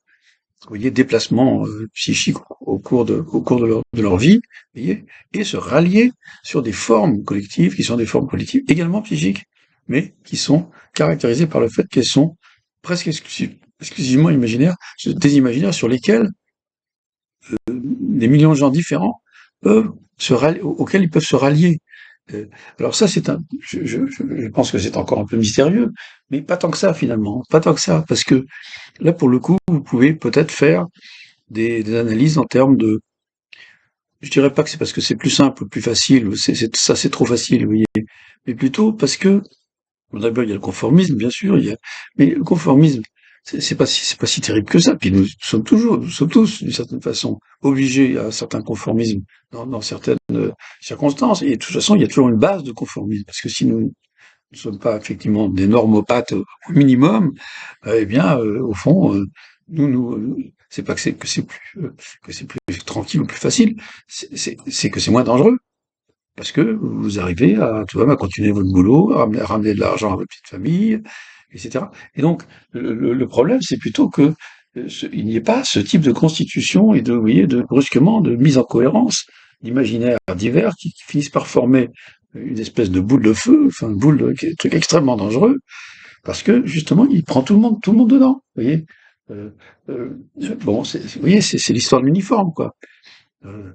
voyez, déplacement psychique au cours de leur vie, vous voyez, et se rallier sur des formes collectives qui sont des formes collectives également psychiques, mais qui sont caractérisées par le fait qu'elles sont presque exclusivement imaginaires, des imaginaires sur lesquels des millions de gens différents peuvent auxquels ils peuvent se rallier. Alors ça, je pense que c'est encore un peu mystérieux, mais pas tant que ça finalement, pas tant que ça, parce que là, pour le coup, vous pouvez peut-être faire des analyses en termes de, je dirais pas que c'est parce que c'est plus simple, plus facile, ça c'est trop facile, vous voyez, mais plutôt parce que, bon, d'abord il y a le conformisme, bien sûr, mais le conformisme, c'est pas si terrible que ça. Puis nous sommes tous, d'une certaine façon, obligés à un certain conformisme dans certaines circonstances. Et de toute façon, il y a toujours une base de conformisme, parce que si nous ne sommes pas effectivement des normopathes au minimum, eh bien, au fond, c'est pas que c'est plus tranquille ou plus facile, c'est que c'est moins dangereux. Parce que vous arrivez à, tout à continuer votre boulot, à ramener de l'argent à votre petite famille, etc. Et donc, le problème, c'est plutôt que il n'y ait pas ce type de constitution et vous voyez, brusquement, de mise en cohérence d'imaginaires divers qui finissent par former une espèce de boule de feu, enfin, une un truc extrêmement dangereux, parce que, justement, il prend tout le monde dedans, vous voyez. Euh, euh, bon, vous voyez, c'est l'histoire de l'uniforme, quoi. Euh,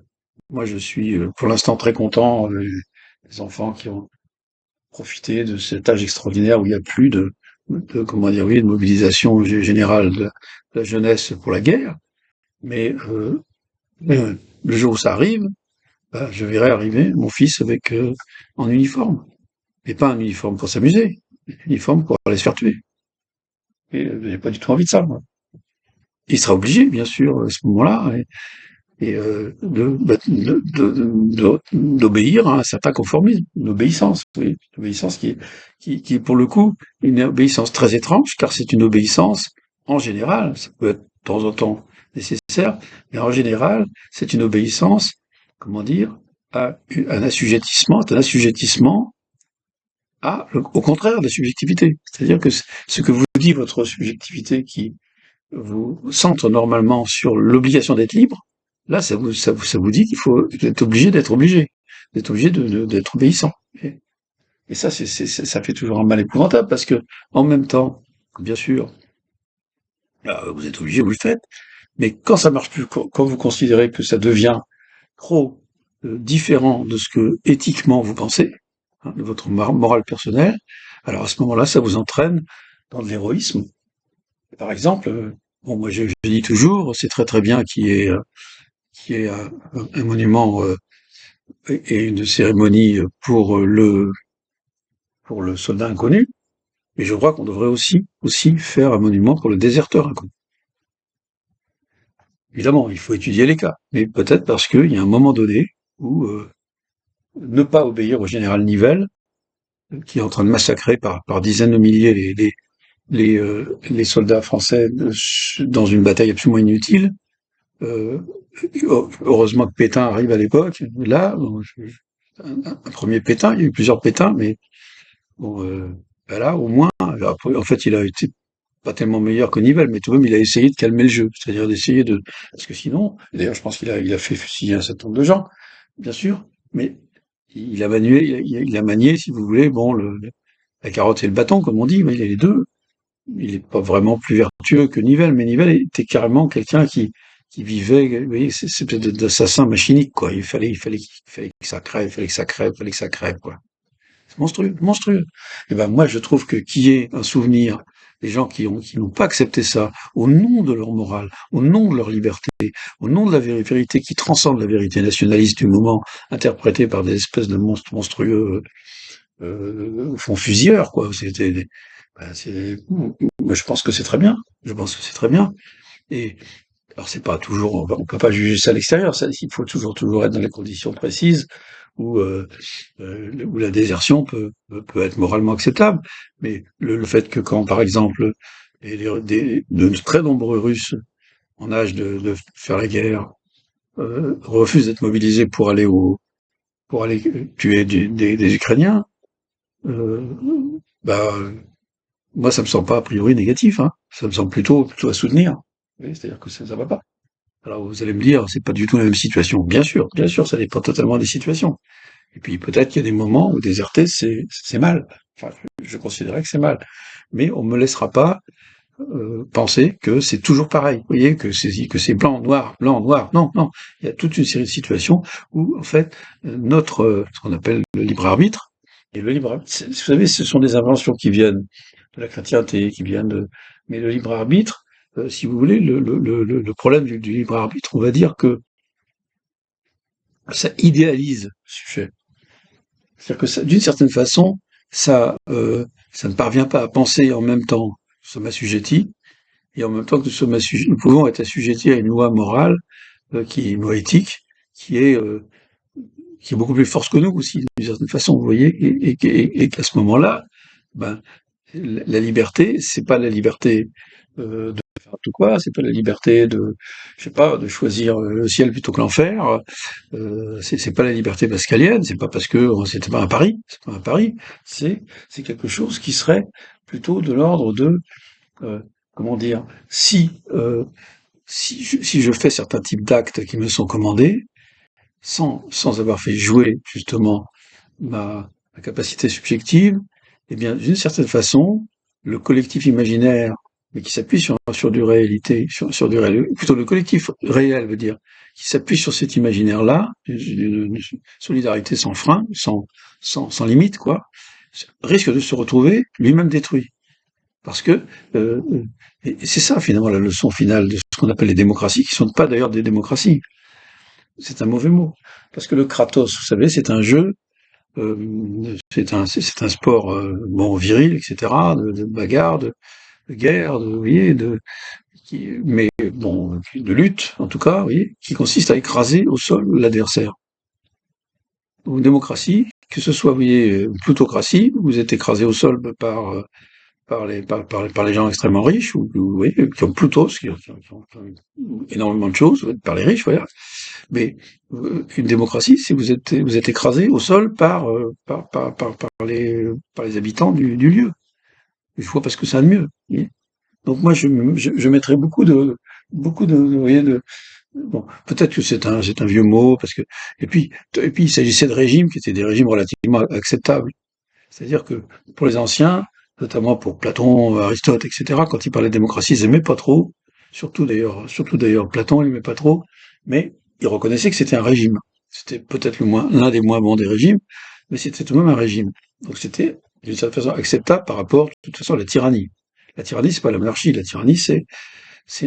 Moi, je suis pour l'instant très content des enfants qui ont profité de cet âge extraordinaire où il n'y a plus comment dire, oui, de mobilisation générale de la jeunesse pour la guerre. Mais le jour où ça arrive, bah, je verrai arriver mon fils avec en uniforme, mais pas un uniforme pour s'amuser, un uniforme pour aller se faire tuer. Et j'ai pas du tout envie de ça, moi. Il sera obligé, bien sûr, à ce moment-là, et d'obéir à un certain conformisme, une obéissance, oui, une obéissance qui est pour le coup une obéissance très étrange, car c'est une obéissance en général, ça peut être de temps en temps nécessaire, mais en général, c'est une obéissance, comment dire, à un assujettissement au contraire de la subjectivité. C'est-à-dire que ce que vous dit votre subjectivité qui vous centre normalement sur l'obligation d'être libre, là, ça vous dit qu'il faut être obligé d'être obligé, d'être obligé d'être obéissant. Et ça, ça fait toujours un mal épouvantable parce que, en même temps, bien sûr, vous êtes obligé, vous le faites, mais quand ça marche plus, quand vous considérez que ça devient trop différent de ce que éthiquement vous pensez, hein, de votre morale personnelle, alors à ce moment-là, ça vous entraîne dans de l'héroïsme. Par exemple, bon, moi je dis toujours, c'est très très bien qu'il y ait un monument et une cérémonie pour le soldat inconnu, mais je crois qu'on devrait aussi faire un monument pour le déserteur inconnu. Évidemment, il faut étudier les cas, mais peut-être parce qu'il y a un moment donné où ne pas obéir au général Nivelle, qui est en train de massacrer par dizaines de milliers les soldats français dans une bataille absolument inutile. Euh, Heureusement que Pétain arrive à l'époque. Là, bon, un premier Pétain, il y a eu plusieurs Pétains, mais bon, ben là, au moins, après, en fait, il a été pas tellement meilleur que Nivelle, mais tout de même, il a essayé de calmer le jeu, c'est-à-dire d'essayer de, parce que sinon, d'ailleurs, je pense il a fait fusiller un certain nombre de gens, bien sûr, mais il a manié, si vous voulez, bon, la carotte et le bâton, comme on dit, mais il a les deux. Il est pas vraiment plus vertueux que Nivelle, mais Nivelle était carrément quelqu'un qui vivait, vous voyez, c'est peut-être d'assassin machinique, quoi. Il fallait que ça crève, il fallait que ça crève, il fallait que ça crève, quoi. C'est monstrueux, monstrueux. Et ben, moi, je trouve que qu'il y ait un souvenir des gens qui n'ont pas accepté ça, au nom de leur morale, au nom de leur liberté, au nom de la vérité qui transcende la vérité nationaliste du moment, interprétée par des espèces de monstres monstrueux, font fusilleurs, quoi. Moi, je pense que c'est très bien. Je pense que c'est très bien. Et alors, c'est pas toujours, on peut pas juger ça à l'extérieur. Ça, il faut toujours être dans les conditions précises où la désertion peut être moralement acceptable. Mais le fait que quand, par exemple, de très nombreux Russes en âge de faire la guerre refusent d'être mobilisés pour aller tuer des Ukrainiens, euh, bah, moi, ça me semble pas a priori négatif, hein. Ça me semble plutôt à soutenir. Oui, c'est-à-dire que ça va pas. Alors vous allez me dire, c'est pas du tout la même situation. Bien sûr, ça dépend totalement des situations. Et puis peut-être qu'il y a des moments où déserter, c'est mal. Enfin, je considérais que c'est mal. Mais on me laissera pas penser que c'est toujours pareil. Vous voyez, que c'est blanc, noir, blanc, noir. Non, non. Il y a toute une série de situations où, en fait, ce qu'on appelle le libre arbitre, et le libre arbitre, vous savez, ce sont des inventions qui viennent de la chrétienté, qui viennent de, mais le libre arbitre, si vous voulez, le problème du libre arbitre, on va dire que ça idéalise le sujet. C'est-à-dire que d'une certaine façon, ça ne parvient pas à penser en même temps, nous sommes assujettis, et en même temps que nous pouvons être assujettis à une loi morale, qui est une loi éthique, qui est, euh, qui est beaucoup plus forte que nous aussi, d'une certaine façon, vous voyez, et qu'à ce moment-là, ben, la liberté, c'est pas la liberté de faire tout quoi, c'est pas la liberté de, je sais pas, de choisir le ciel plutôt que l'enfer. C'est pas la liberté pascalienne, c'est pas parce que c'était pas un pari, c'est pas un pari, c'est quelque chose qui serait plutôt de l'ordre de, euh, comment dire, si je fais certains types d'actes qui me sont commandés, sans avoir fait jouer justement ma capacité subjective, eh bien, d'une certaine façon, le collectif imaginaire, mais qui s'appuie sur du réalité, sur du réel, plutôt le collectif réel veut dire, qui s'appuie sur cet imaginaire-là, une solidarité sans frein, sans limite, quoi, risque de se retrouver lui-même détruit. Parce que et c'est ça finalement la leçon finale de ce qu'on appelle les démocraties, qui sont pas d'ailleurs des démocraties. C'est un mauvais mot. Parce que le Kratos, vous savez, c'est un jeu, c'est un sport bon viril, etc., de bagarre, de guerre, vous voyez, mais bon, de lutte en tout cas, vous voyez, qui consiste à écraser au sol l'adversaire. Une démocratie, que ce soit, vous voyez, une plutocratie, vous êtes écrasé au sol par les gens extrêmement riches, ou, vous voyez, qui ont Plutos, qui ont énormément de choses, par les riches, voilà. Mais une démocratie, c'est vous êtes écrasé au sol par les habitants du lieu. Il faut parce que ça a de mieux. Vous voyez. Donc moi, je mettrais vous voyez, bon, peut-être que c'est un vieux mot, parce que, et puis, il s'agissait de régimes qui étaient des régimes relativement acceptables. C'est-à-dire que pour les anciens, notamment pour Platon, Aristote, etc., quand ils parlaient de démocratie, ils aimaient pas trop. Surtout d'ailleurs, Platon, il aimait pas trop, mais ils reconnaissaient que c'était un régime. C'était peut-être l'un des moins bons des régimes, mais c'était tout de même un régime. Donc c'était, d'une certaine façon, acceptable par rapport, de toute façon, à la tyrannie. La tyrannie, c'est pas la monarchie. La tyrannie, c'est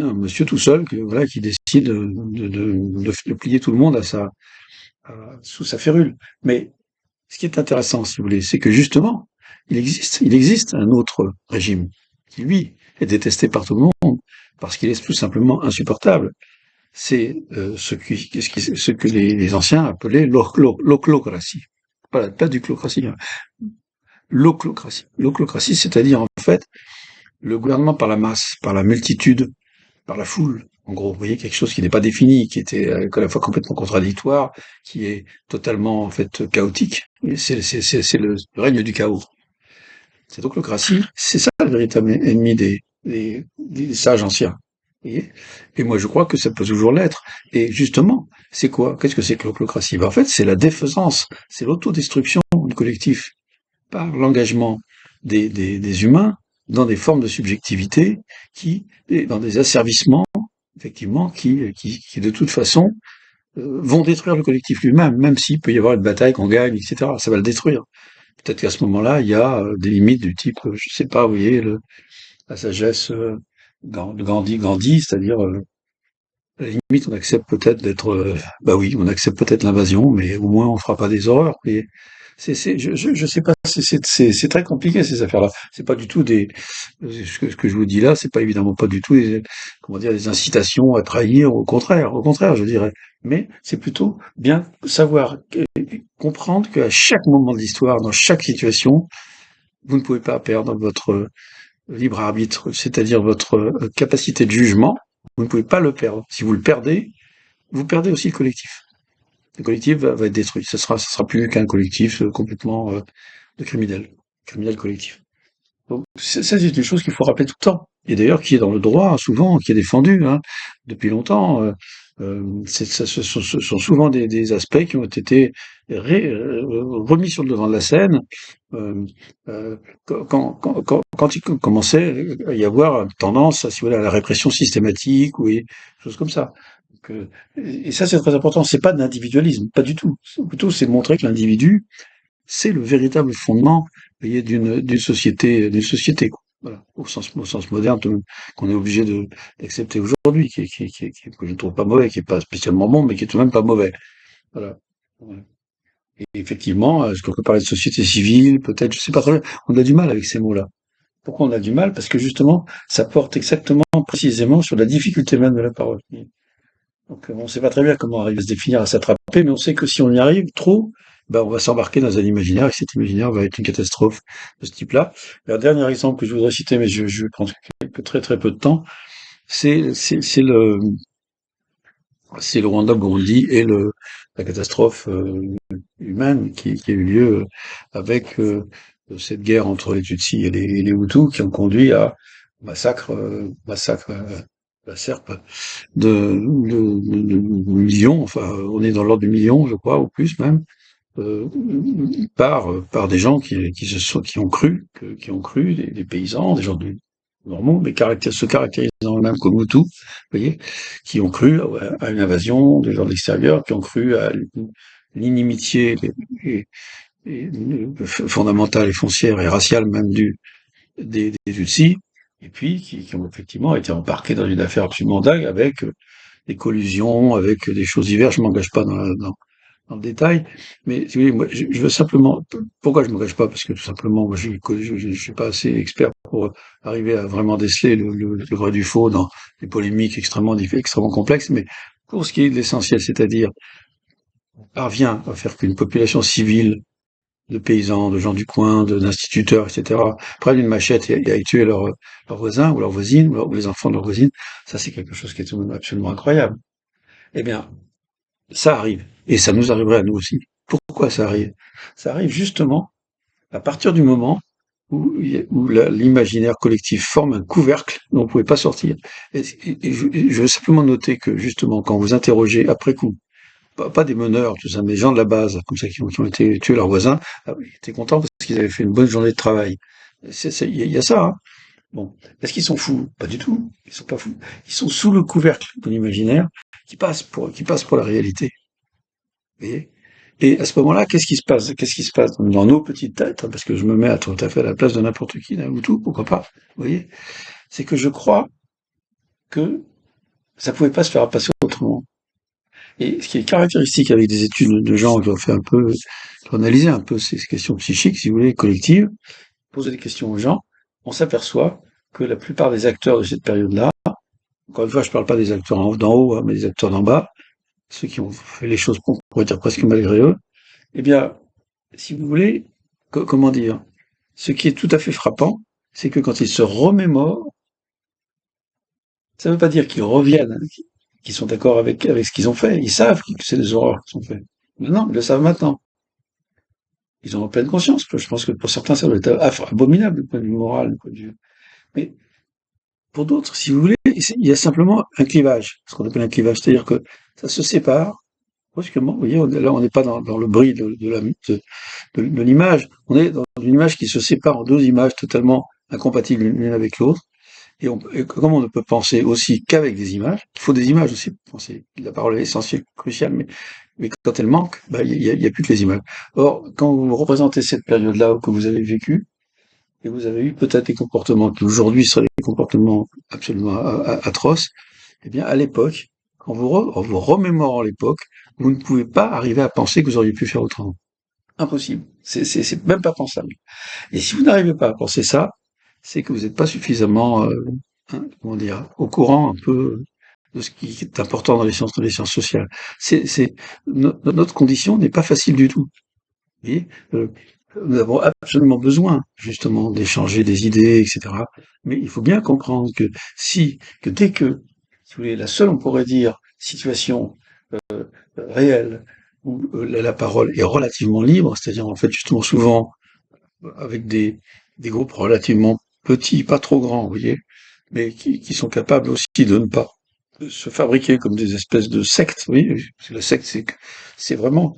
un monsieur tout seul, voilà, qui décide de plier tout le monde sous sa férule. Mais ce qui est intéressant, si vous voulez, c'est que justement, il existe un autre régime qui, lui, est détesté par tout le monde parce qu'il est tout simplement insupportable. C'est ce que les anciens appelaient l'oclocratie. Pas du clocratie, hein. L'oclocratie. L'oclocratie, c'est-à-dire en fait le gouvernement par la masse, par la multitude, par la foule. En gros, vous voyez quelque chose qui n'est pas défini, qui était à la fois complètement contradictoire, qui est totalement en fait chaotique. Et c'est le règne du chaos. Cette oclocratie, c'est ça le véritable ennemi des sages anciens. Vous voyez. Et moi, je crois que ça peut toujours l'être. Et justement, c'est quoi? Qu'est-ce que c'est que l'oclocratie? Ben, en fait, c'est la défaisance, c'est l'autodestruction du collectif par l'engagement des humains dans des formes de subjectivité et dans des asservissements, effectivement, qui de toute façon, vont détruire le collectif lui-même, même s'il peut y avoir une bataille qu'on gagne, etc. Ça va le détruire. Peut-être qu'à ce moment-là, il y a des limites du type, je sais pas, vous voyez, la sagesse de Gandhi, c'est-à-dire, à la limite, on accepte peut-être d'être, bah oui, on accepte peut-être l'invasion, mais au moins on fera pas des horreurs. Et je sais pas, c'est très compliqué ces affaires-là. C'est pas du tout ce que je vous dis là, c'est pas évidemment pas du tout comment dire, des incitations à trahir. Au contraire, je dirais. Mais c'est plutôt bien savoir comprendre qu'à chaque moment de l'histoire, dans chaque situation, vous ne pouvez pas perdre votre libre arbitre, c'est-à-dire votre capacité de jugement. Vous ne pouvez pas le perdre. Si vous le perdez, vous perdez aussi le collectif. Le collectif va être détruit. Ce sera plus qu'un collectif complètement de criminels collectifs. Donc, ça, c'est une chose qu'il faut rappeler tout le temps. Et d'ailleurs, qui est dans le droit, souvent, qui est défendu hein, depuis longtemps. Ce sont souvent des aspects qui ont été remis sur le devant de la scène euh, euh, quand il commençait à y avoir tendance si vous voulez, à la répression systématique ou des choses comme ça. Donc, et ça, c'est très important. C'est pas de l'individualisme, pas du tout. Plutôt, c'est de montrer que l'individu, c'est le véritable fondement, vous voyez, d'une société, quoi. Voilà, au sens moderne qu'on est obligé d'accepter aujourd'hui, que je ne trouve pas mauvais, qui est pas spécialement bon, mais qui est tout de même pas mauvais. Voilà. Ouais. Et effectivement, est-ce qu'on peut parler de société civile, peut-être, je sais pas très bien. On a du mal avec ces mots-là. Pourquoi on a du mal? Parce que justement, ça porte exactement, précisément sur la difficulté même de la parole. Donc, on ne sait pas très bien comment arriver à se définir, à s'attraper, mais on sait que si on y arrive trop, ben, on va s'embarquer dans un imaginaire, et cet imaginaire va être une catastrophe de ce type-là. Et un dernier exemple que je voudrais citer, mais je vais prendre très très peu de temps, c'est c'est c'est le c'est le Rwanda-Burundi et la catastrophe humaine qui a eu lieu avec cette guerre entre les Tutsis et les Hutus qui ont conduit à massacre la serpe de millions, enfin on est dans l'ordre du million, je crois, ou plus même, euh, par des gens qui ont cru, des paysans, des gens normaux, mais se caractérisant eux-mêmes comme Hutus, vous voyez, qui ont cru à une invasion des gens de l'extérieur, qui ont cru à l'inimitié et, fondamentale et foncière et raciale même des Tutsis, et puis qui ont effectivement été embarqués dans une affaire absolument dingue avec des collusions, avec des choses diverses. Je m'engage pas dans le détail, mais si vous voulez, moi, je veux simplement. Pourquoi je m'engage pas? Parce que tout simplement, moi, je suis pas assez expert pour arriver à vraiment déceler le vrai du faux dans des polémiques extrêmement complexes. Mais pour ce qui est de l'essentiel, c'est-à-dire parvient à faire qu'une population civile de paysans, de gens du coin, d'instituteurs, etc., prennent une machette et aillent tuer leurs voisins ou leurs voisines ou les enfants de leurs voisines, ça c'est quelque chose qui est tout de même absolument incroyable. Eh bien, Ça arrive. Et ça nous arriverait à nous aussi. Pourquoi ça arrive? Ça arrive justement à partir du moment où l'imaginaire collectif forme un couvercle dont on ne pouvait pas sortir. Et je veux simplement noter que justement, quand vous interrogez après coup, pas des meneurs, tout ça, mais des gens de la base, comme ça, qui ont été tués leurs voisins, ah oui, ils étaient contents parce qu'ils avaient fait une bonne journée de travail. Il y a ça, hein. Bon. Est-ce qu'ils sont fous? Pas du tout. Ils sont pas fous. Ils sont sous le couvercle de l'imaginaire qui passe pour la réalité. Vous voyez. Et à ce moment-là, qu'est-ce qui se passe? Qu'est-ce qui se passe dans nos petites têtes? Parce que je me mets à tout à fait à la place de n'importe qui, ou tout, pourquoi pas? Vous voyez? C'est que je crois que ça pouvait pas se faire passer autrement. Et ce qui est caractéristique avec des études de gens qui ont fait un peu, qui ont analysé un peu ces questions psychiques, si vous voulez, collectives, poser des questions aux gens, on s'aperçoit que la plupart des acteurs de cette période-là, encore une fois, je parle pas des acteurs d'en haut, hein, mais des acteurs d'en bas, ceux qui ont fait les choses, on pourrait dire presque malgré eux, eh bien, si vous voulez, comment dire, ce qui est tout à fait frappant, c'est que quand ils se remémorent, ça ne veut pas dire qu'ils reviennent, hein, qu'ils sont d'accord avec ce qu'ils ont fait. Ils savent que c'est des horreurs qu'ils ont fait. Non, ils le savent maintenant. Ils en ont pleine conscience. Je pense que pour certains, ça doit être abominable du point de vue moral. Du point de vue. Mais pour d'autres, si vous voulez, il y a simplement un clivage, ce qu'on appelle un clivage, c'est-à-dire que ça se sépare brusquement. Vous voyez, là, on n'est pas dans le bris de l'image. On est dans une image qui se sépare en deux images totalement incompatibles l'une avec l'autre. Et comme on ne peut penser aussi qu'avec des images, il faut des images aussi pour penser. La parole est essentielle, cruciale, mais quand elle manque, bah, il y a plus que les images. Or, quand vous représentez cette période-là que vous avez vécue, et vous avez eu peut-être des comportements qui aujourd'hui seraient des comportements absolument atroces, eh bien, à l'époque, en vous remémorant l'époque, vous ne pouvez pas arriver à penser que vous auriez pu faire autrement. Impossible. C'est même pas pensable. Et si vous n'arrivez pas à penser ça, c'est que vous n'êtes pas suffisamment, hein, comment dire, au courant un peu de ce qui est important dans les sciences sociales. Notre condition n'est pas facile du tout. Vous voyez. Nous avons absolument besoin, justement, d'échanger des idées, etc. Mais il faut bien comprendre que dès que, si vous voulez, la seule, on pourrait dire, situation réelle où la parole est relativement libre, c'est-à-dire en fait justement souvent avec des groupes relativement petits, pas trop grands, vous voyez, mais qui sont capables aussi de ne pas se fabriquer comme des espèces de sectes, oui, parce que la secte, c'est vraiment,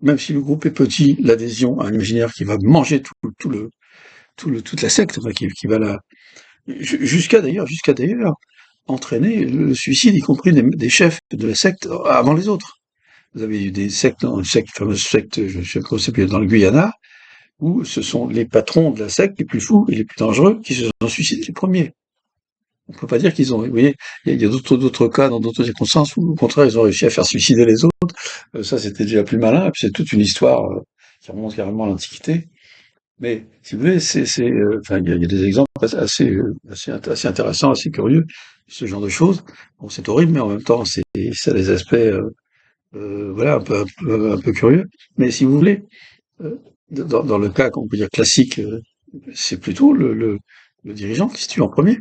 même si le groupe est petit, l'adhésion à un imaginaire qui va manger toute la secte, enfin, qui va jusqu'à d'ailleurs entraîner le suicide, y compris des chefs de la secte avant les autres. Vous avez eu des sectes, une secte, fameuse secte, je sais pas comment ça s'appelle, dans le Guyana, où ce sont les patrons de la secte les plus fous et les plus dangereux qui se sont suicidés les premiers. On peut pas dire qu'ils ont, vous voyez, il y a d'autres cas, dans d'autres circonstances, où au contraire, ils ont réussi à faire suicider les autres. Ça, c'était déjà plus malin, et puis c'est toute une histoire qui remonte carrément à l'Antiquité. Mais, si vous voulez, enfin, il y a des exemples assez intéressants, assez curieux, ce genre de choses. Bon, c'est horrible, mais en même temps, ça a des aspects, voilà, un peu curieux. Mais si vous voulez, dans le cas qu'on peut dire classique, c'est plutôt le dirigeant qui se tue en premier.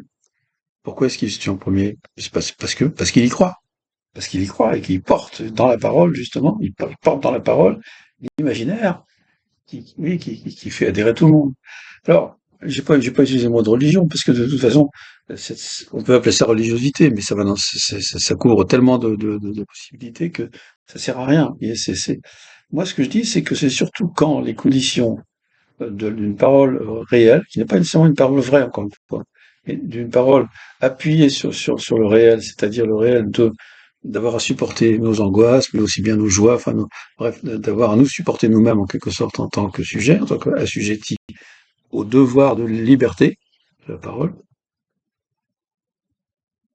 Pourquoi est-ce qu'il se tue en premier? C'est parce qu'il y croit. Parce qu'il y croit et qu'il porte dans la parole, justement, il porte dans la parole l'imaginaire oui, qui fait adhérer tout le monde. Alors, j'ai pas utilisé le mot de religion, parce que de toute façon, on peut appeler ça religiosité, mais ça va ça couvre tellement de possibilités que ça sert à rien. Et moi, ce que je dis, c'est que c'est surtout quand les conditions d'une parole réelle, qui n'est pas nécessairement une parole vraie, encore une fois, mais d'une parole appuyée sur le réel, c'est-à-dire le réel d'avoir à supporter nos angoisses, mais aussi bien nos joies, enfin, bref, d'avoir à nous supporter nous-mêmes en quelque sorte en tant que sujet, en tant qu'assujetti au devoir de liberté de la parole.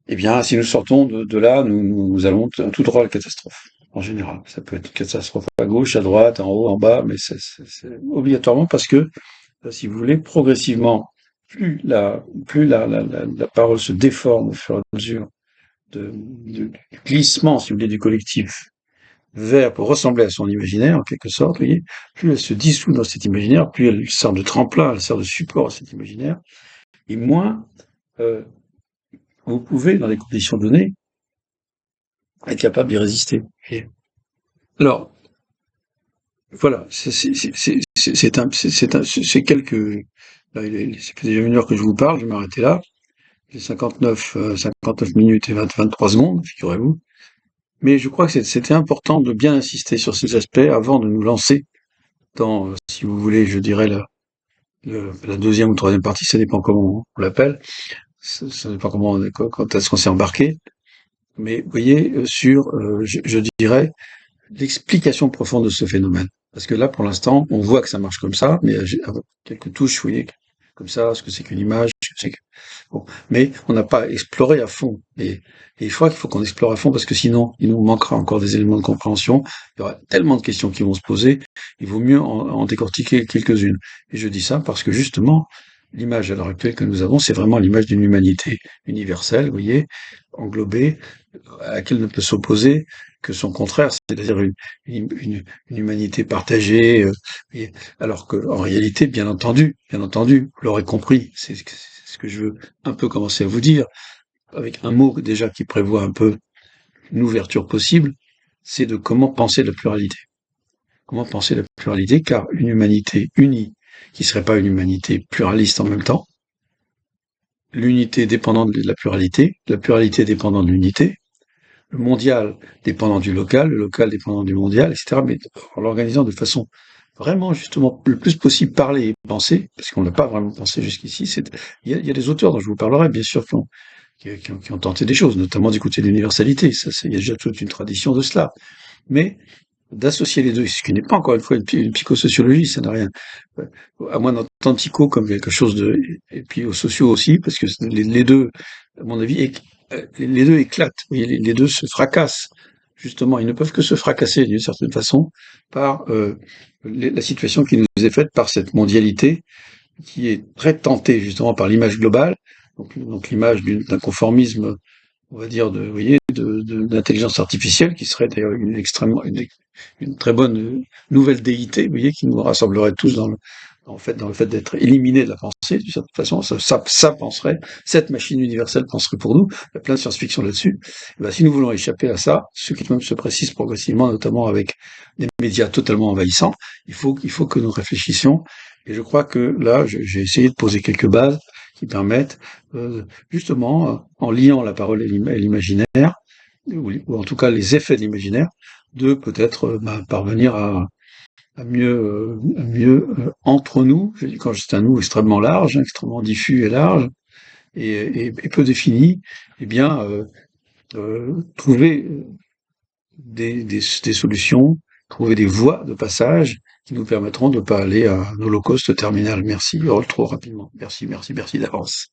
Eh bien, si nous sortons de là, nous allons tout droit à la catastrophe, en général. Ça peut être une catastrophe à gauche, à droite, en haut, en bas, mais c'est obligatoirement parce que si vous voulez, progressivement, plus la parole se déforme au fur et à mesure du glissement, si vous voulez, du collectif pour ressembler à son imaginaire, en quelque sorte, vous voyez, plus elle se dissout dans cet imaginaire, plus elle sert de tremplin, elle sert de support à cet imaginaire, et moins euh, vous pouvez, dans des conditions données, être capable d'y résister. Alors, voilà, c'est quelques, là, ça fait déjà 1 heure que je vous parle, je vais m'arrêter là. J'ai 59 minutes et 23 secondes, figurez-vous. Mais je crois que c'était important de bien insister sur ces aspects avant de nous lancer dans, si vous voulez, je dirais la deuxième ou troisième partie, ça dépend comment on l'appelle, ça dépend quand est-ce qu'on s'est embarqué. Mais vous voyez, je dirais, l'explication profonde de ce phénomène. Parce que là, pour l'instant, on voit que ça marche comme ça, mais avec quelques touches, vous voyez, comme ça, ce que c'est qu'une image, ce que c'est que... Bon. Mais on n'a pas exploré à fond. Et il faut qu'on explore à fond parce que sinon, il nous manquera encore des éléments de compréhension. Il y aura tellement de questions qui vont se poser. Il vaut mieux en décortiquer quelques-unes. Et je dis ça parce que justement, l'image à l'heure actuelle que nous avons, c'est vraiment l'image d'une humanité universelle, vous voyez, englobée, à laquelle ne peut s'opposer que son contraire, c'est-à-dire une humanité partagée, et- alors que en réalité, bien entendu, vous l'aurez compris, c'est ce que je veux un peu commencer à vous dire, avec un mot déjà qui prévoit un peu une ouverture possible, c'est de comment penser la pluralité. Comment penser la pluralité, car une humanité unie, qui serait pas une humanité pluraliste en même temps, l'unité dépendant de la pluralité dépendant de l'unité, le mondial dépendant du local, le local dépendant du mondial, etc. Mais en l'organisant de façon vraiment justement le plus possible parler et penser, parce qu'on n'a pas vraiment pensé jusqu'ici. Il y a des auteurs dont je vous parlerai, bien sûr, qui ont tenté des choses, notamment du côté de l'universalité. Il y a déjà toute une tradition de cela. Mais d'associer les deux, ce qui n'est pas encore une fois une psychosociologie, ça n'a rien. À moins d'entendre psycho comme quelque chose de, et puis aux sociaux aussi, parce que les deux, à mon avis, les deux éclatent, vous voyez, les deux se fracassent. Justement, ils ne peuvent que se fracasser d'une certaine façon par la situation qui nous est faite par cette mondialité qui est très tentée justement par l'image globale, donc l'image d'un conformisme, on va dire, vous voyez, d'intelligence artificielle, qui serait d'ailleurs une très bonne nouvelle déité, vous voyez, qui nous rassemblerait tous dans le fait d'être éliminés de la pensée, d'une certaine façon, ça penserait, cette machine universelle penserait pour nous, il y a plein de science-fiction là-dessus. Et ben, si nous voulons échapper à ça, ce qui même se précise progressivement, notamment avec des médias totalement envahissants, il faut que nous réfléchissions. Et je crois que là, j'ai essayé de poser quelques bases qui permettent, justement, en liant la parole et l'imaginaire, ou en tout cas les effets de l'imaginaire, de peut-être parvenir à mieux entre nous, je dis quand c'est un nous extrêmement large, hein, extrêmement diffus et large, et peu défini, eh bien trouver des solutions, trouver des voies de passage qui nous permettront de ne pas aller à un holocauste terminal. Merci, trop rapidement. Merci, merci, merci d'avance.